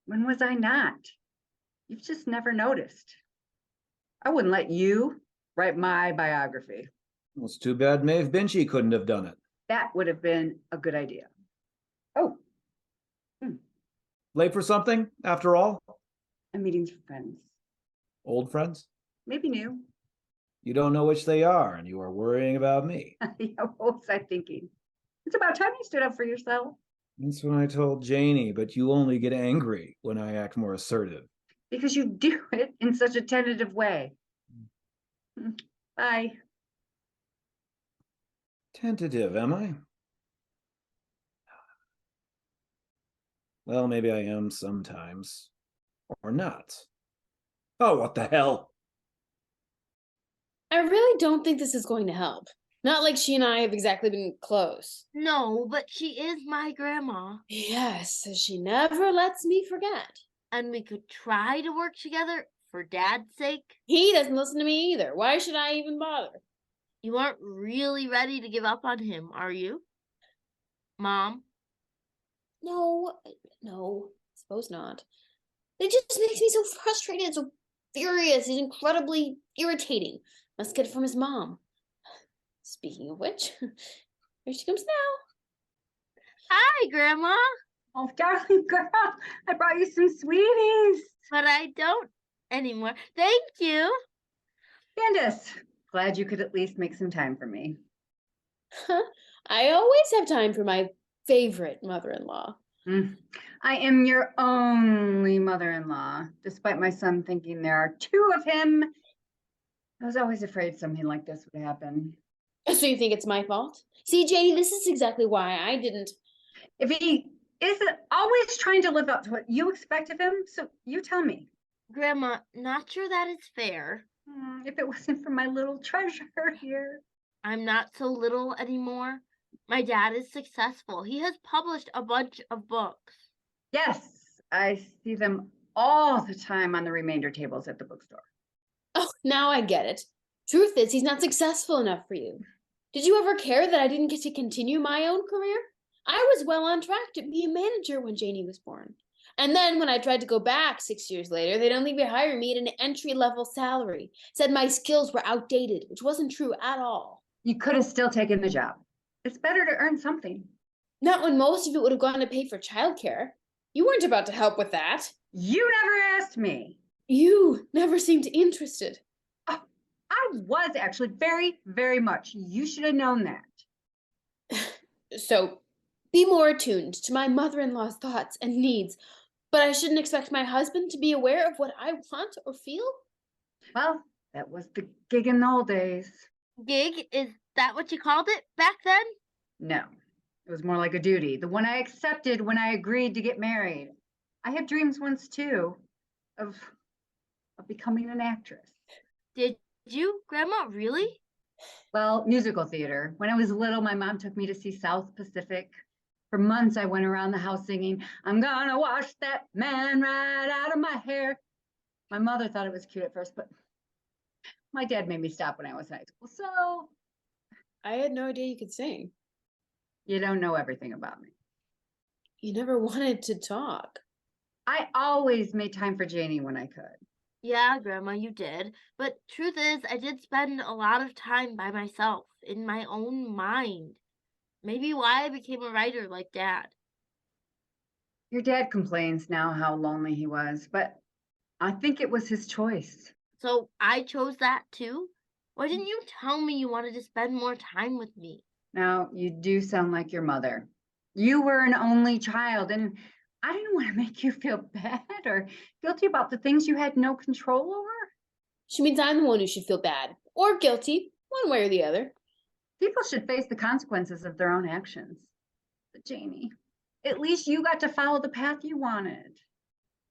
When was I not? You've just never noticed. I wouldn't let you write my biography. Well, it's too bad Maeve Binchy couldn't have done it. That would have been a good idea. Oh. Late for something, after all? I'm meeting some friends. Old friends? Maybe new. You don't know which they are, and you are worrying about me. What was I thinking? It's about time you stood up for yourself. That's what I told Janie, but you only get angry when I act more assertive. Because you do it in such a tentative way. Bye. Tentative, am I? Well, maybe I am sometimes. Or not. Oh, what the hell? I really don't think this is going to help. Not like she and I have exactly been close. No, but she is my grandma. Yes, she never lets me forget. And we could try to work together for Dad's sake. He doesn't listen to me either. Why should I even bother? You aren't really ready to give up on him, are you? Mom? No, suppose not. It just makes me so frustrated, so furious. He's incredibly irritating. Must get it from his mom. Speaking of which, here she comes now. Hi, Grandma. Oh, darling girl, I brought you some sweeties. But I don't anymore. Thank you. Candace, glad you could at least make some time for me. I always have time for my favorite mother-in-law. I am your only mother-in-law, despite my son thinking there are two of him. I was always afraid something like this would happen. So you think it's my fault? See, Janie, this is exactly why I didn't. If he isn't always trying to live up to what you expect of him, so you tell me. Grandma, not sure that is fair. If it wasn't for my little treasure here. I'm not so little anymore. My dad is successful. He has published a bunch of books. Yes, I see them all the time on the remainder tables at the bookstore. Oh, now I get it. Truth is, he's not successful enough for you. Did you ever care that I didn't get to continue my own career? I was well on track to be a manager when Janie was born. And then when I tried to go back 6 years later, they'd only rehire me at an entry-level salary. Said my skills were outdated, which wasn't true at all. You could have still taken the job. It's better to earn something. Not when most of it would have gone to pay for childcare. You weren't about to help with that. You never asked me. You never seemed interested. Oh, I was actually very, very much. You should have known that. So, be more attuned to my mother-in-law's thoughts and needs, but I shouldn't expect my husband to be aware of what I want or feel? Well, that was the gig in the old days. Gig, is that what you called it back then? No, it was more like a duty, the one I accepted when I agreed to get married. I had dreams once too, of becoming an actress. Did you, Grandma, really? Well, musical theater. When I was little, my mom took me to see South Pacific. For months, I went around the house singing, "I'm gonna wash that man right out of my hair." My mother thought it was cute at first, but my dad made me stop when I was in high school. So I had no idea you could sing. you don't know everything about me. You never wanted to talk. I always made time for Janie when I could. Yeah, Grandma, you did. But truth is, I did spend a lot of time by myself, in my own mind. Maybe why I became a writer like Dad. Your dad complains now how lonely he was, but I think it was his choice. So I chose that too? Why didn't you tell me you wanted to spend more time with me? Now, you do sound like your mother. You were an only child, and I didn't want to make you feel bad or guilty about the things you had no control over. She means I'm the one who should feel bad or guilty, one way or the other. People should face the consequences of their own actions. But Janie, at least you got to follow the path you wanted.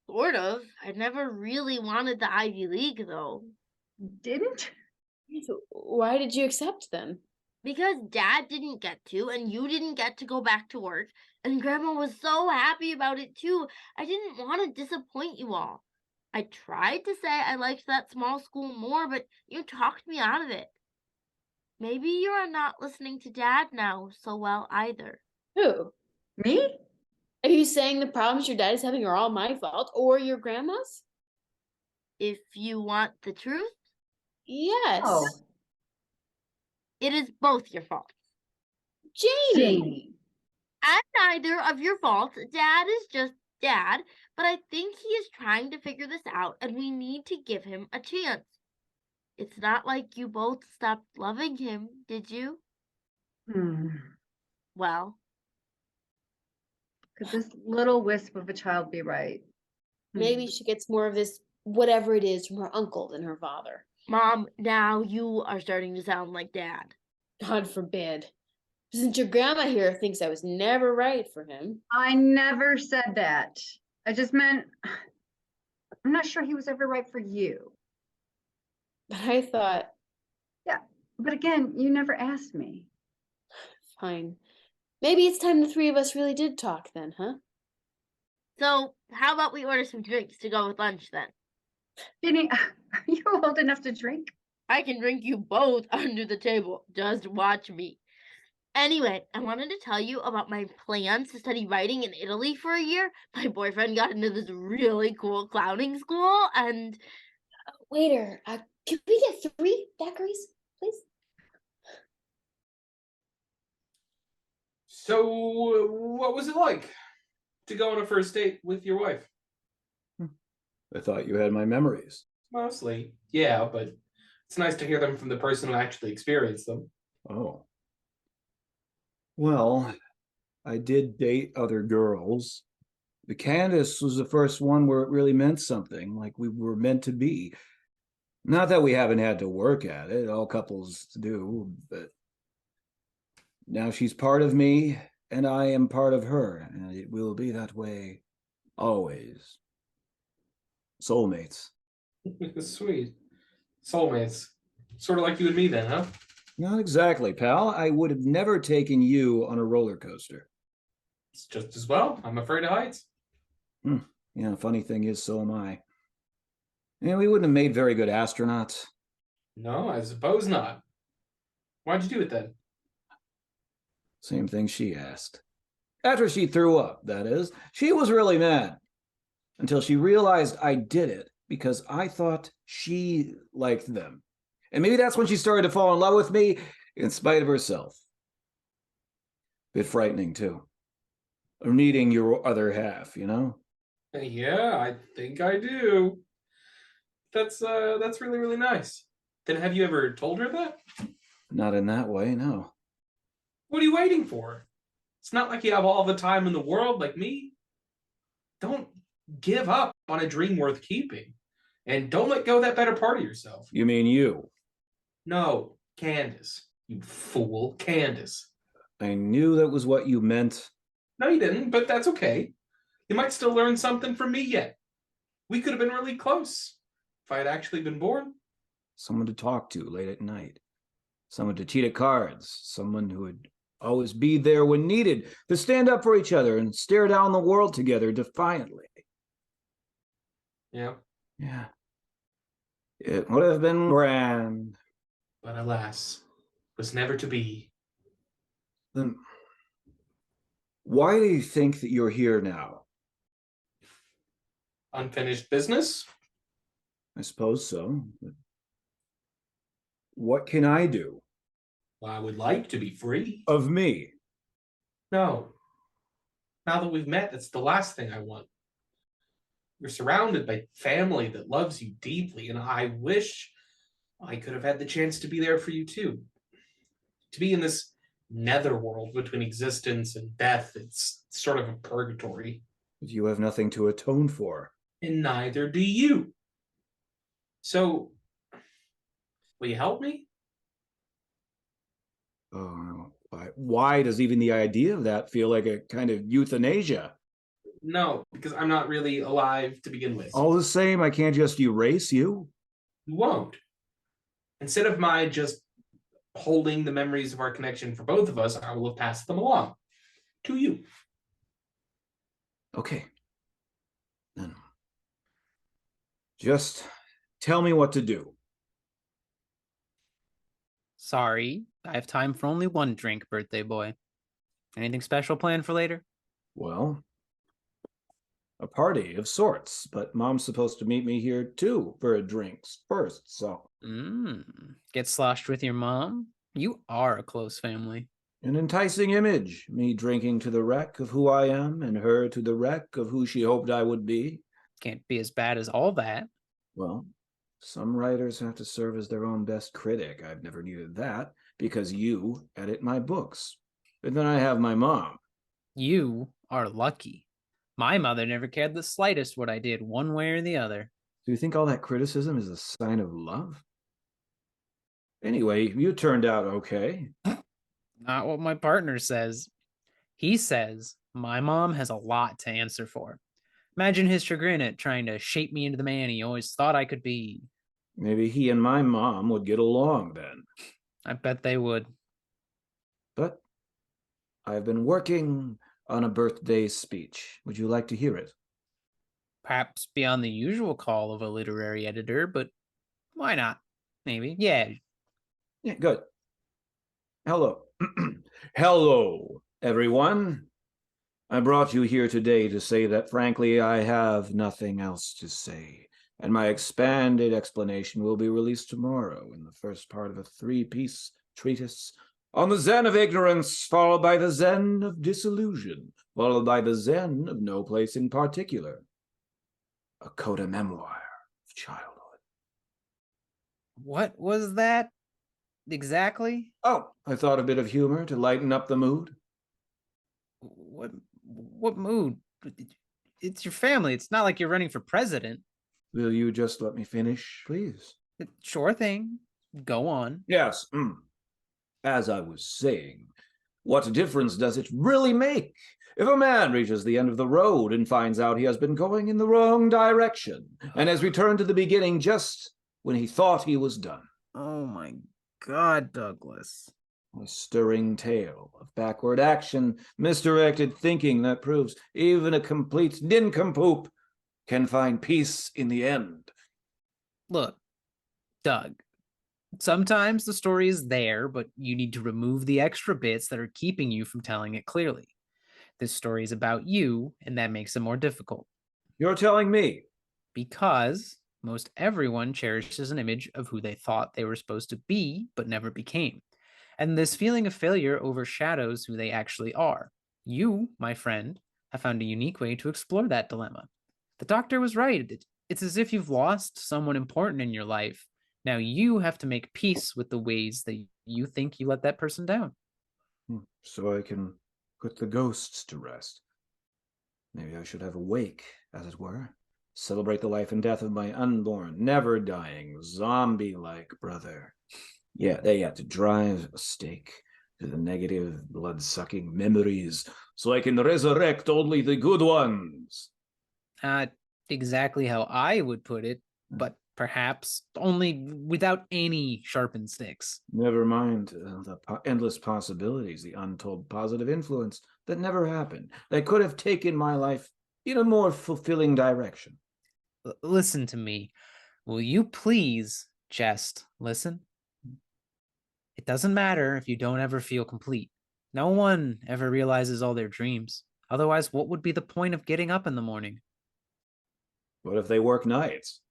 Sort of. I never really wanted the Ivy League, though. Didn't? So why did you accept then? Because Dad didn't get to, and you didn't get to go back to work, and Grandma was so happy about it too. I didn't want to disappoint you all. I tried to say I liked that small school more, but you talked me out of it. Maybe you are not listening to Dad now so well either. Who? Me? Are you saying the problems your dad is having are all my fault or your grandma's? If you want the truth, Yes. Oh, it is both your faults. Janie. Janie. And neither of your faults. Dad is just Dad, but I think he is trying to figure this out, and we need to give him a chance. It's not like you both stopped loving him, did you? Well, Could this little wisp of a child be right? Maybe she gets more of this, whatever it is, from her uncle than her father. Mom, now you are starting to sound like Dad. God forbid. Since your grandma here thinks I was never right for him. I never said that. I just meant, I'm not sure he was ever right for you. But I thought, But again, you never asked me. fine. Maybe it's time the three of us really did talk then, huh? So, how about we order some drinks to go with lunch then? Vinny, are you old enough to drink? I can drink you both under the table. Just watch me. Anyway, I wanted to tell you about my plans to study writing in Italy for a year. My boyfriend got into this really cool clowning school, and Waiter, can we get 3 daiquiris, please? So, what was it like to go on a first date with your wife? I thought you had my memories. Mostly, yeah, but it's nice to hear them from the person who actually experienced them. Oh. Well, I did date other girls. The Candace was the first one where it really meant something, like we were meant to be. Not that we haven't had to work at it, all couples do, but now she's part of me, and I am part of her, and it will be that way always. Soulmates. Sweet. Soulmates. Sort of like you and me then, huh? Not exactly, pal. I would have never taken you on a roller coaster. It's just as well. I'm afraid of heights. Yeah, funny thing is, so am I. Yeah, we wouldn't have made very good astronauts. No, I suppose not. Why'd you do it then? Same thing she asked. After she threw up, that is. She was really mad. Until she realized I did it because I thought she liked them. And maybe that's when she started to fall in love with me in spite of herself. Bit frightening, too. Needing your other half, you know? Yeah, I think I do. That's really, really nice. Then have you ever told her that? Not in that way, no. What are you waiting for? It's not like you have all the time in the world like me. Don't give up on a dream worth keeping. And don't let go of that better part of yourself. You mean you? No, Candace. You fool, Candace. I knew that was what you meant. No, you didn't, but that's okay. You might still learn something from me yet. We could have been really close if I had actually been born. Someone to talk to late at night. Someone to cheat at cards. Someone who would always be there when needed, to stand up for each other and stare down the world together defiantly. Yeah. Yeah. It would have been grand. But alas, was never to be. Then why do you think that you're here now? Unfinished business? I suppose so. But what can I do? Well, I would like to be free. Of me? No. Now that we've met, that's the last thing I want. You're surrounded by family that loves you deeply, and I wish I could have had the chance to be there for you too. To be in this netherworld between existence and death, it's sort of a purgatory. But you have nothing to atone for. And neither do you. So, will you help me? Oh, no. Why does even the idea of that feel like a kind of euthanasia? No, because I'm not really alive to begin with. All the same, I can't just erase you. You won't. Instead of my just holding the memories of our connection for both of us, I will have passed them along to you. Okay. Then just tell me what to do. Sorry, I have time for only one drink, birthday boy. Anything special planned for later? Well, a party of sorts, but Mom's supposed to meet me here too for a drinks first, so. Get sloshed with your mom? You are a close family. An enticing image, me drinking to the wreck of who I am and her to the wreck of who she hoped I would be. Can't be as bad as all that. Well, some writers have to serve as their own best critic. I've never needed that because you edit my books. But then I have my mom. You are lucky. My mother never cared the slightest what I did one way or the other. Do you think all that criticism is a sign of love? Anyway, you turned out okay. Not what my partner says. He says my mom has a lot to answer for. Imagine his chagrin at trying to shape me into the man he always thought I could be. Maybe he and my mom would get along then. I bet they would. But I've been working on a birthday speech. Would you like to hear it? Perhaps beyond the usual call of a literary editor, but why not? Maybe. Yeah. Yeah, good. Hello. Hello, everyone. I brought you here today to say that, frankly, I have nothing else to say, and my expanded explanation will be released tomorrow in the first part of a 3-piece treatise on the Zen of ignorance, followed by the Zen of disillusion, followed by the Zen of no place in particular. A coda memoir of childhood. What was that exactly? Oh, I thought a bit of humor to lighten up the mood. What mood? It's your family. It's not like you're running for president. Will you just let me finish, please? Sure thing. Go on. Yes. As I was saying, what difference does it really make if a man reaches the end of the road and finds out he has been going in the wrong direction and has returned to the beginning just when he thought he was done? Oh my God, Douglas. A stirring tale of backward action, misdirected thinking that proves even a complete nincompoop can find peace in the end. Look, Doug, sometimes the story is there, but you need to remove the extra bits that are keeping you from telling it clearly. This story is about you, and that makes it more difficult. You're telling me? Because most everyone cherishes an image of who they thought they were supposed to be, but never became. And this feeling of failure overshadows who they actually are. You, my friend, have found a unique way to explore that dilemma. The doctor was right. It's as if you've lost someone important in your life. Now you have to make peace with the ways that you think you let that person down. So I can put the ghosts to rest. Maybe I should have a wake, as it were. Celebrate the life and death of my unborn, never dying, zombie-like brother. Yeah, they had to drive a stake to the negative, blood-sucking memories so I can resurrect only the good ones. Not exactly how I would put it, but perhaps only without any sharpened sticks. Never mind the endless possibilities, the untold positive influence that never happened, that could have taken my life in a more fulfilling direction. Listen to me. Will you please just listen? It doesn't matter if you don't ever feel complete. No one ever realizes all their dreams. Otherwise, what would be the point of getting up in the morning? What if they work nights?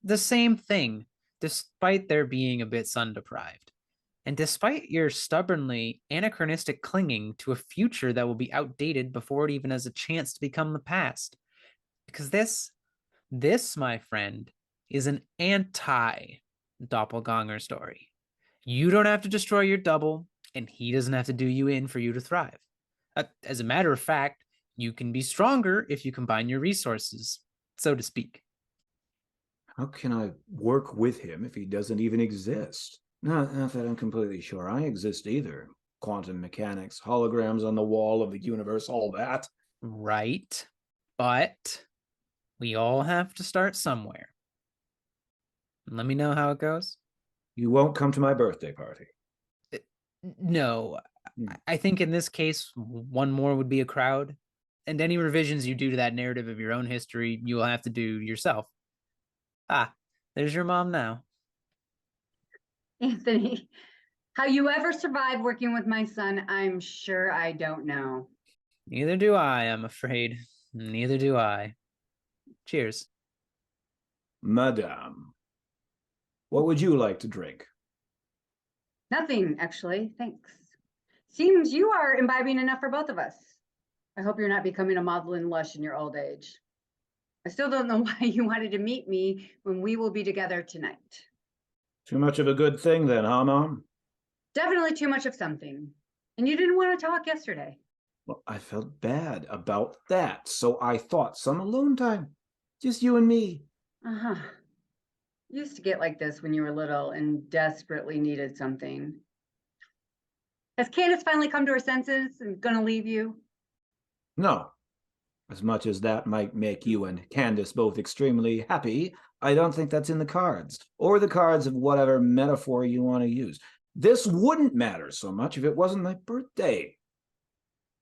The same thing, despite their being a bit sun-deprived. And despite your stubbornly anachronistic clinging to a future that will be outdated before it even has a chance to become the past. Because this, my friend, is an anti-doppelganger story. You don't have to destroy your double, and he doesn't have to do you in for you to thrive. As a matter of fact, you can be stronger if you combine your resources, so to speak. How can I work with him if he doesn't even exist? Not that I'm completely sure I exist either. Quantum mechanics, holograms on the wall of the universe, all that. Right. But we all have to start somewhere. Let me know how it goes. You won't come to my birthday party. No, I think in this case, one more would be a crowd. And any revisions you do to that narrative of your own history, you will have to do yourself. Ah, there's your mom now. Anthony, how you ever survive working with my son, I'm sure I don't know. Neither do I, I'm afraid. Neither do I. Cheers. Madame, what would you like to drink? Nothing, actually, thanks. Seems you are imbibing enough for both of us. I hope you're not becoming a maudlin lush in your old age. I still don't know why you wanted to meet me when we will be together tonight. Too much of a good thing then, huh, Mom? Definitely too much of something. And you didn't want to talk yesterday. Well, I felt bad about that, so I thought some alone time. Just you and me. Uh-huh. Used to get like this when you were little and desperately needed something. Has Candace finally come to her senses and gonna leave you? No. As much as that might make you and Candace both extremely happy, I don't think that's in the cards, or the cards of whatever metaphor you want to use. This wouldn't matter so much if it wasn't my birthday.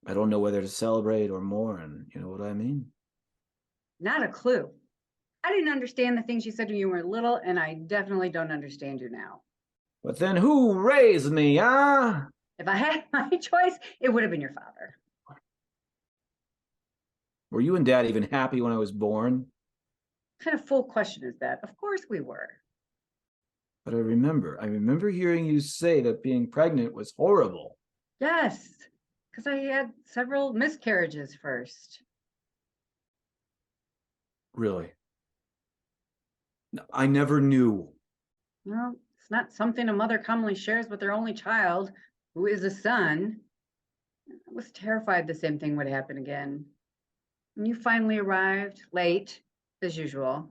I don't know whether to celebrate or mourn, you know what I mean? Not a clue. I didn't understand the things you said when you were little, and I definitely don't understand you now. But then who raised me, huh? If I had my choice, it would have been your father. Were you and Dad even happy when I was born? What kind of full question is that? Of course we were. But I remember hearing you say that being pregnant was horrible. Yes, because I had several miscarriages first. Really? No, I never knew. Well, it's not something a mother commonly shares with their only child, who is a son. I was terrified the same thing would happen again. When you finally arrived, late, as usual,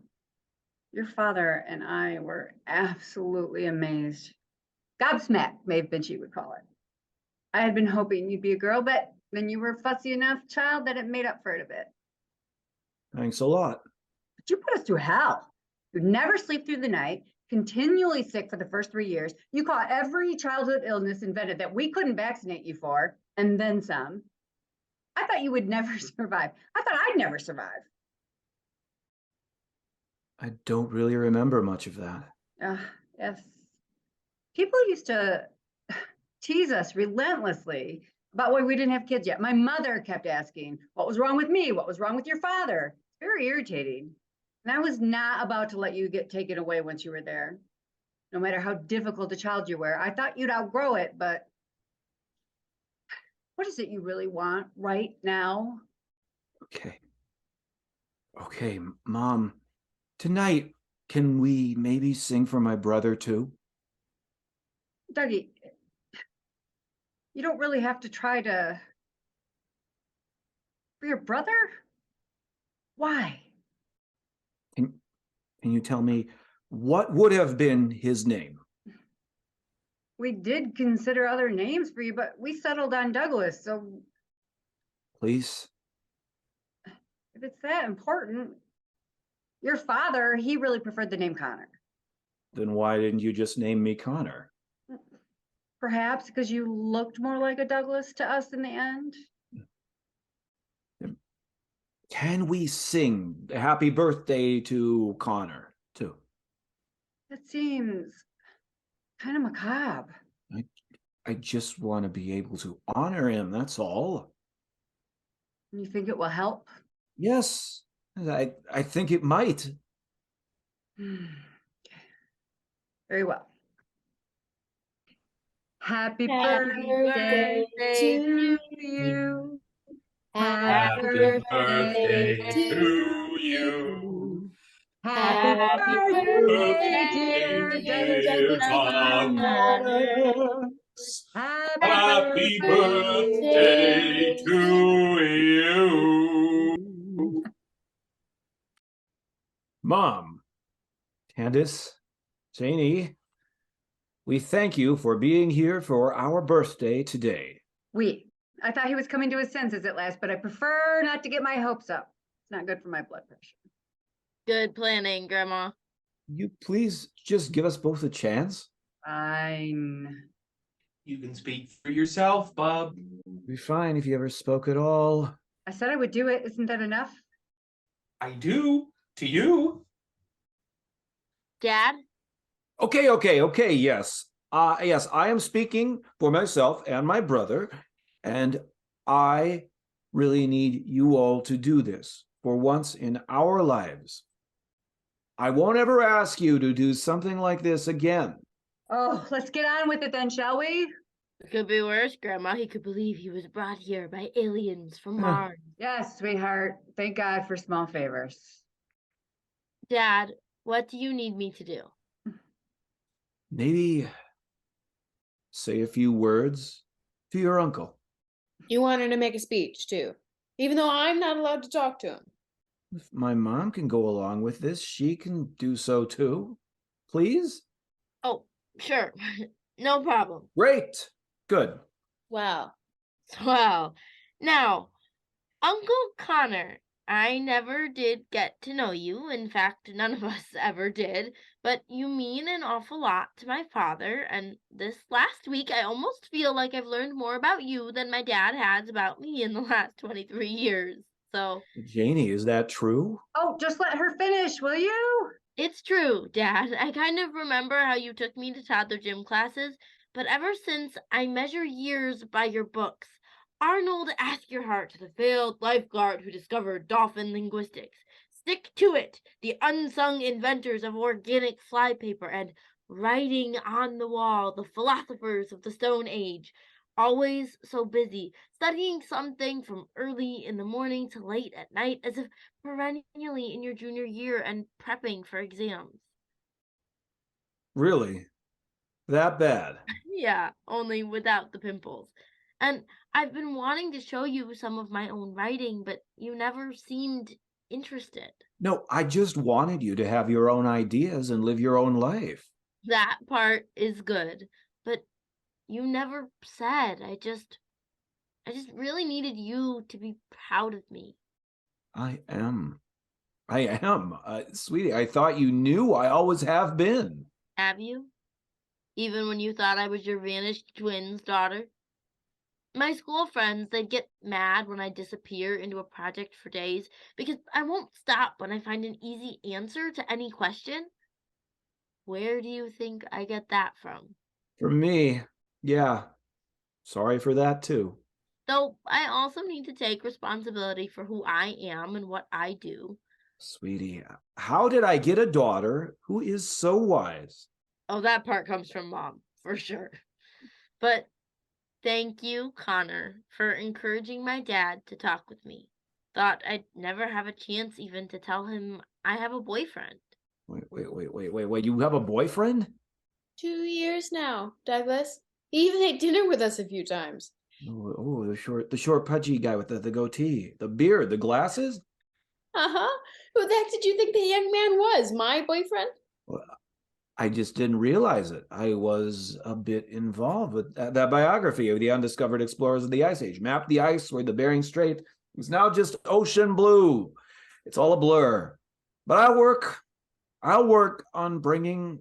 your father and I were absolutely amazed. Gobsmacked, Maeve Binchy would call it. I had been hoping you'd be a girl, but then you were a fussy enough child that it made up for it a bit. Thanks a lot. But you put us through hell. You'd never sleep through the night, continually sick for the first 3 years. You caught every childhood illness invented that we couldn't vaccinate you for, and then some. I thought you would never survive. I thought I'd never survive. I don't really remember much of that. Yes. People used to tease us relentlessly about why we didn't have kids yet. My mother kept asking, what was wrong with me? What was wrong with your father? It's very irritating. And I was not about to let you get taken away once you were there. No matter how difficult a child you were. I thought you'd outgrow it, but what is it you really want right now? Okay, Mom. Tonight, can we maybe sing for my brother too? Dougie, you don't really have to try to. For your brother? Why? Can you tell me what would have been his name? We did consider other names for you, but we settled on Douglas. So Please? if it's that important, your father, he really preferred the name Connor. Then why didn't you just name me Connor? Perhaps because you looked more like a Douglas to us in the end. Can we sing happy birthday to Connor too? That seems kind of macabre. I just want to be able to honor him, that's all. You think it will help? Yes, I think it might. Very well. Happy Happy birthday birthday to to you. Happy birthday to you. Happy Happy birthday, birthday, dear dear Connor. Happy birthday to you. Mom, Candace, Janie, we thank you for being here for our birthday today. I thought he was coming to his senses at last, but I prefer not to get my hopes up. It's not good for my blood pressure. Good planning, Grandma. You please just give us both a chance? Fine. You can speak for yourself, Bob. Be fine if you ever spoke at all. I said I would do it. Isn't that enough? I do. To you. Dad? Okay, yes. Yes, I am speaking for myself and my brother, and I really need you all to do this for once in our lives. I won't ever ask you to do something like this again. Oh, let's get on with it then, shall we? It could be worse, Grandma. He could believe he was brought here by aliens from Mars. Yes, sweetheart. Thank God for small favors. Dad, what do you need me to do? Maybe say a few words to your uncle. You want her to make a speech, too, even though I'm not allowed to talk to him. If my mom can go along with this, she can do so too. Please? Oh, sure. No problem. Great. Good. Wow. Wow. Now, Uncle Connor, I never did get to know you. In fact, none of us ever did. But you mean an awful lot to my father. And this last week, I almost feel like I've learned more about you than my dad has about me in the last 23 years. So Janie, is that true? Oh, just let her finish, will you? it's true, Dad. I kind of remember how you took me to toddler gym classes, but ever since I measure years by your books. Arnold Askerhart, the failed lifeguard who discovered dolphin linguistics. Stick to it, the unsung inventors of organic flypaper, and writing on the wall, the philosophers of the Stone Age. Always so busy, studying something from early in the morning to late at night, as if perennially in your junior year and prepping for exams. Really? That bad? Yeah, only without the pimples. And I've been wanting to show you some of my own writing, but you never seemed interested. No, I just wanted you to have your own ideas and live your own life. That part is good, but you never said. I just really needed you to be proud of me. I am. Sweetie, I thought you knew. I always have been. Have you? Even when you thought I was your vanished twin's daughter? My school friends, they'd get mad when I disappear into a project for days because I won't stop when I find an easy answer to any question. Where do you think I get that from? For me, yeah. Sorry for that too. Though I also need to take responsibility for who I am and what I do. Sweetie, how did I get a daughter who is so wise? Oh, that part comes from Mom, for sure. But thank you, Connor, for encouraging my dad to talk with me. Thought I'd never have a chance even to tell him I have a boyfriend. Wait. You have a boyfriend? 2 years now, Douglas. He even ate dinner with us a few times. Oh, the short pudgy guy with the goatee, the beard, the glasses? Uh-huh. Who the heck did you think the young man was? My boyfriend? Well, I just didn't realize it. I was a bit involved with that biography of the undiscovered explorers of the Ice Age. Mapped the ice where the Bering Strait is now just ocean blue. It's all a blur. But I'll work on bringing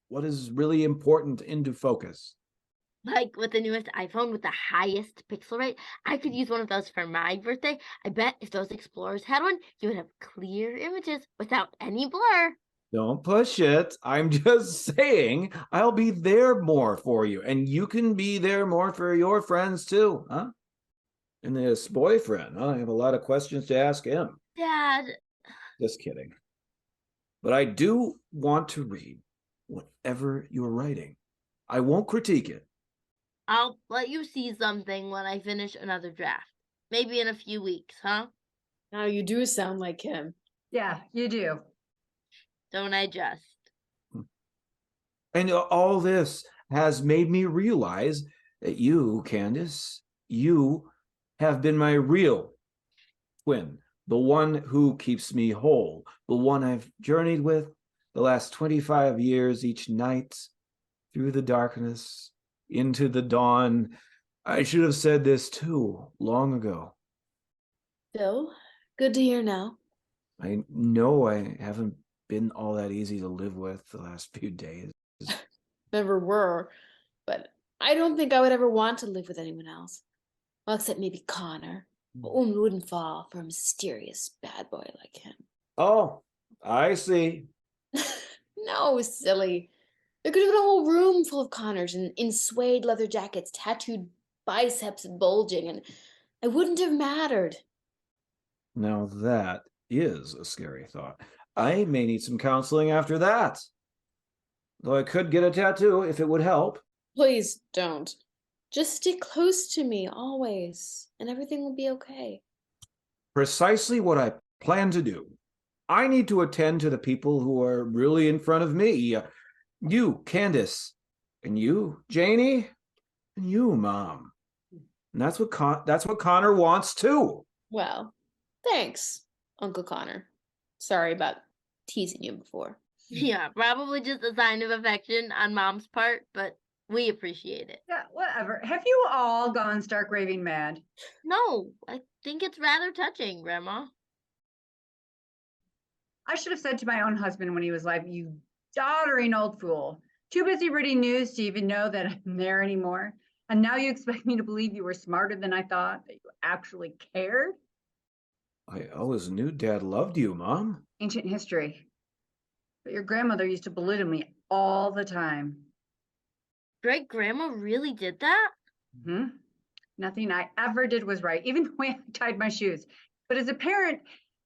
what is really important into focus. Like with the newest iPhone with the highest pixel rate, I could use one of those for my birthday. I bet if those explorers had one, you would have clear images without any blur. Don't push it. I'm just saying I'll be there more for you, and you can be there more for your friends too, huh? And this boyfriend, I have a lot of questions to ask him. Dad. Just kidding. But I do want to read whatever you're writing. I won't critique it. I'll let you see something when I finish another draft. Maybe in a few weeks, huh? Now you do sound like him. Yeah, you do. Don't I just? And all this has made me realize that you, Candace, you have been my real twin, the one who keeps me whole, the one I've journeyed with the last 25 years each night through the darkness into the dawn. I should have said this too long ago. Phil, good to hear now. I know I haven't been all that easy to live with the last few days. Never were, but I don't think I would ever want to live with anyone else. Well, except maybe Connor. But one wouldn't fall for a mysterious bad boy like him. Oh, I see. No, silly. There could have been a whole room full of Connors in suede leather jackets, tattooed biceps bulging, and I wouldn't have mattered. Now that is a scary thought. I may need some counseling after that. Though I could get a tattoo if it would help. Please don't. Just stick close to me always, and everything will be okay. Precisely what I plan to do. I need to attend to the people who are really in front of me. You, Candace, and you, Janie, and you, Mom. And that's what Connor wants too. Well, thanks, Uncle Connor. Sorry about teasing you before. Yeah, probably just a sign of affection on mom's part, but we appreciate it. Yeah, whatever. Have you all gone stark raving mad? No, I think it's rather touching, Grandma. I should have said to my own husband when he was like, "You doddering old fool. Too busy reading news to even know that I'm there anymore. And now you expect me to believe you were smarter than I thought, that you actually cared?" I always knew Dad loved you, Mom. Ancient history. But your grandmother used to belittle me all the time. Great grandma really did that? Hmm? Nothing I ever did was right, even the way I tied my shoes. But as a parent,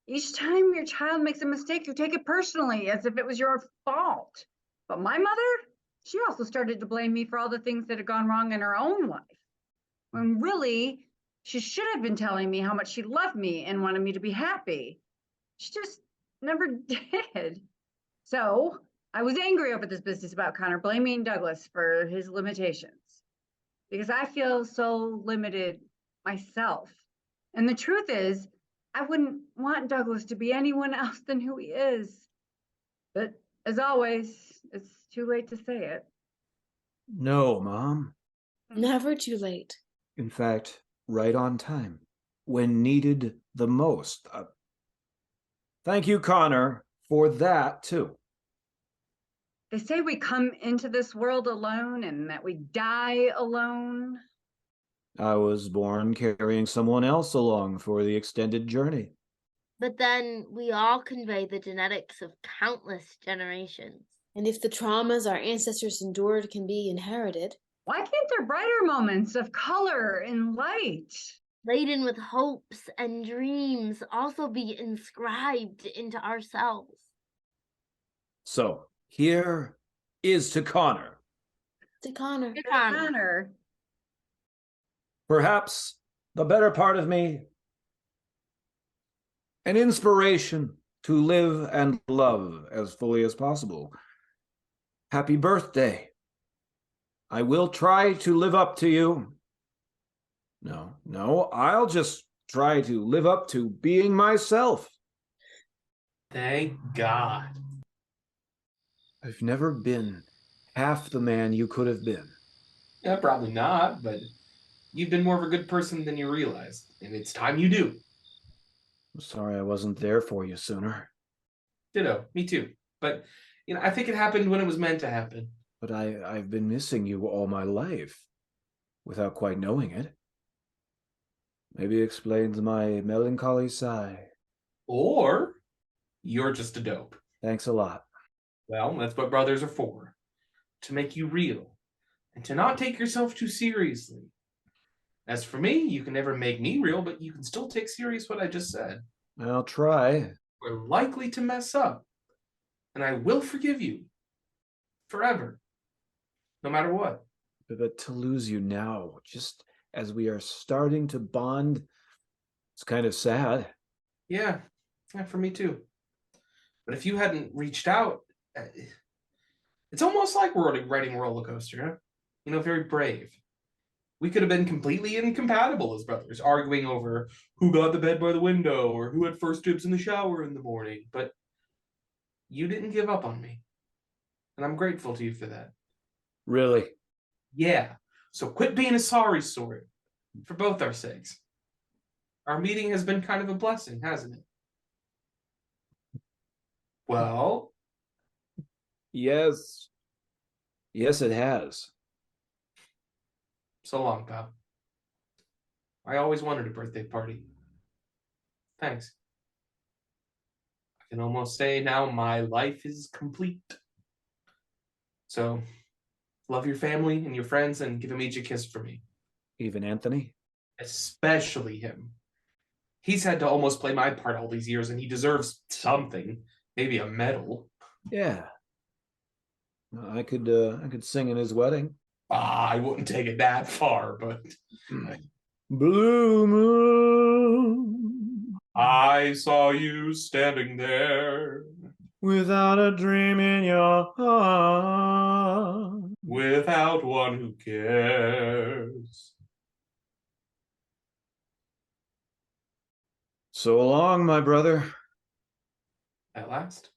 each time your child makes a mistake, you take it personally as if it was your fault. But my mother, she also started to blame me for all the things that had gone wrong in her own life. When really, she should have been telling me how much she loved me and wanted me to be happy. She just never did. So I was angry over this business about Connor blaming Douglas for his limitations because I feel so limited myself. And the truth is, I wouldn't want Douglas to be anyone else than who he is. But as always, it's too late to say it. No, Mom. Never too late. In fact, right on time. When needed the most. Thank you, Connor, for that, too. They say we come into this world alone and that we die alone. I was born carrying someone else along for the extended journey. But then we all convey the genetics of countless generations. And if the traumas our ancestors endured can be inherited, Why can't there brighter moments of color and light? Laden with hopes and dreams also be inscribed into ourselves. So, here is to Connor. to Connor. Good Connor. Connor. Perhaps the better part of me. An inspiration to live and love as fully as possible. Happy birthday. I will try to live up to you. No, I'll just try to live up to being myself. Thank God. I've never been half the man you could have been. Yeah, probably not, but you've been more of a good person than you realized, and it's time you do. I'm sorry I wasn't there for you sooner. Ditto, me too. But I think it happened when it was meant to happen. But I've been missing you all my life, without quite knowing it. Maybe explains my melancholy sigh. Or you're just a dope. Thanks a lot. Well, that's what brothers are for. To make you real. And to not take yourself too seriously. As for me, you can never make me real, but you can still take serious what I just said. I'll try. We're likely to mess up. And I will forgive you. Forever. No matter what. But to lose you now, just as we are starting to bond, it's kind of sad. Yeah, for me too. But if you hadn't reached out, it's almost like we're riding a roller coaster, huh? Very brave. We could have been completely incompatible as brothers, arguing over who got the bed by the window or who had first dibs in the shower in the morning. But you didn't give up on me. And I'm grateful to you for that. Really? Yeah. So quit being a sorry sort for both our sakes. Our meeting has been kind of a blessing, hasn't it? Well, Yes. Yes, it has. so long, pal. I always wanted a birthday party. Thanks. I can almost say now my life is complete. So, love your family and your friends and give them each a kiss for me. Even Anthony? Especially him. He's had to almost play my part all these years and he deserves something. Maybe a medal. Yeah. I could sing in his wedding. I wouldn't take it that far, but Blue moon, I saw you standing there without a dream in your heart. without one who cares. So long, my brother. At last,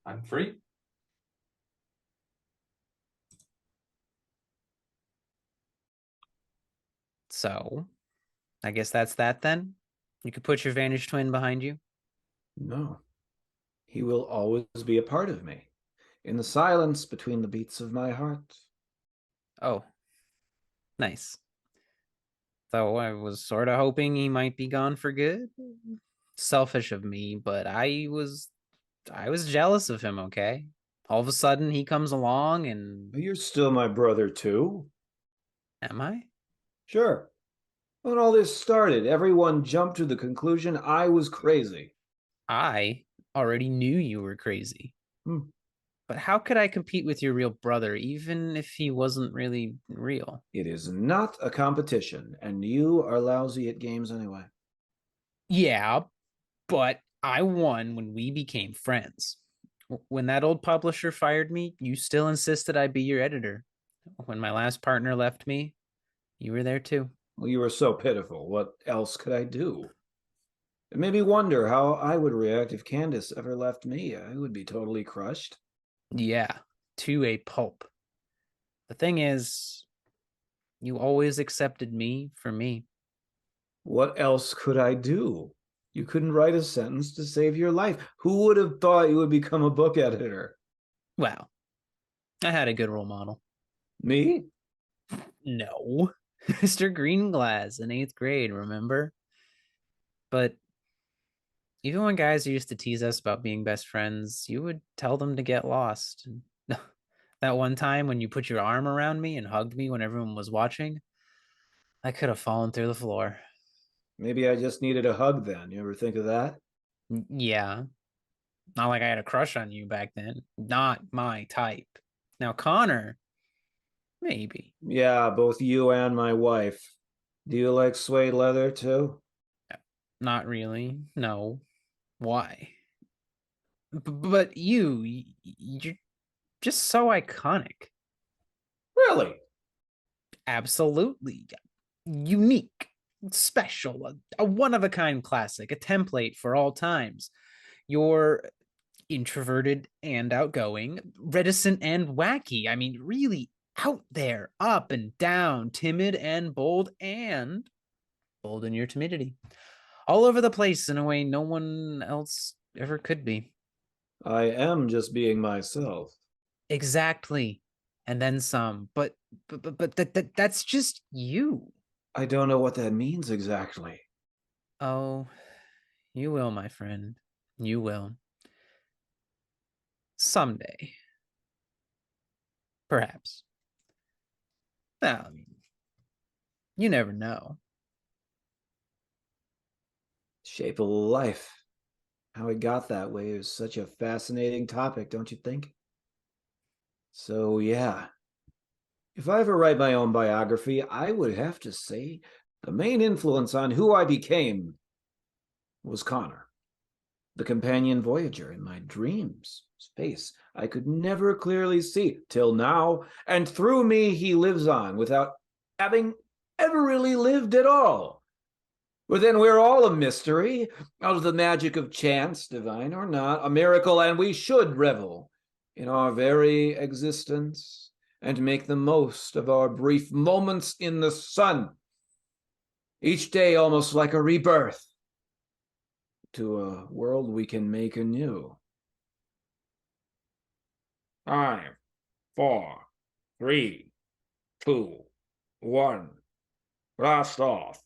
I'm free. So, I guess that's that then? You could put your vanished twin behind you? No. He will always be a part of me, in the silence between the beats of my heart. Oh, nice. Though I was sort of hoping he might be gone for good. Selfish of me, but I was jealous of him, okay? All of a sudden he comes along and You're still my brother, too. am I? Sure. When all this started, everyone jumped to the conclusion I was crazy. I already knew you were crazy. Hmm. But how could I compete with your real brother, even if he wasn't really real? It is not a competition, and you are lousy at games anyway. Yeah, but I won when we became friends. When that old publisher fired me, you still insisted I be your editor. When my last partner left me, you were there too. Well, you were so pitiful. What else could I do? It made me wonder how I would react if Candace ever left me. I would be totally crushed. Yeah, to a pulp. The thing is, you always accepted me for me. What else could I do? You couldn't write a sentence to save your life. Who would have thought you would become a book editor? Well, I had a good role model. Me? No, Mr. Greenglass in 8th grade, remember? But even when guys used to tease us about being best friends, you would tell them to get lost. That one time when you put your arm around me and hugged me when everyone was watching, I could have fallen through the floor. Maybe I just needed a hug then. You ever think of that? Yeah, not like I had a crush on you back then. Not my type. Now, Connor, maybe. Yeah, both you and my wife. Do you like suede leather too? Not really. No. Why? But you're just so iconic. Really? Absolutely. Unique, special, a one of a kind classic, a template for all times. You're introverted and outgoing, reticent and wacky. I mean, really out there, up and down, timid and bold in your timidity. All over the place in a way no one else ever could be. I am just being myself. Exactly. And then some. But that's just you. I don't know what that means exactly. Oh, you will, my friend. You will. Someday. Perhaps. Well, I mean, you never know. Shape of life. How it got that way is such a fascinating topic, don't you think? So, yeah. If I ever write my own biography, I would have to say the main influence on who I became was Connor, the companion voyager in my dreams, space I could never clearly see till now, and through me he lives on without having ever really lived at all. But then we're all a mystery, out of the magic of chance, divine or not, a miracle, and we should revel in our very existence and make the most of our brief moments in the sun. Each day almost like a rebirth to a world we can make anew. 5, 4, 3, 2, 1. Blast off.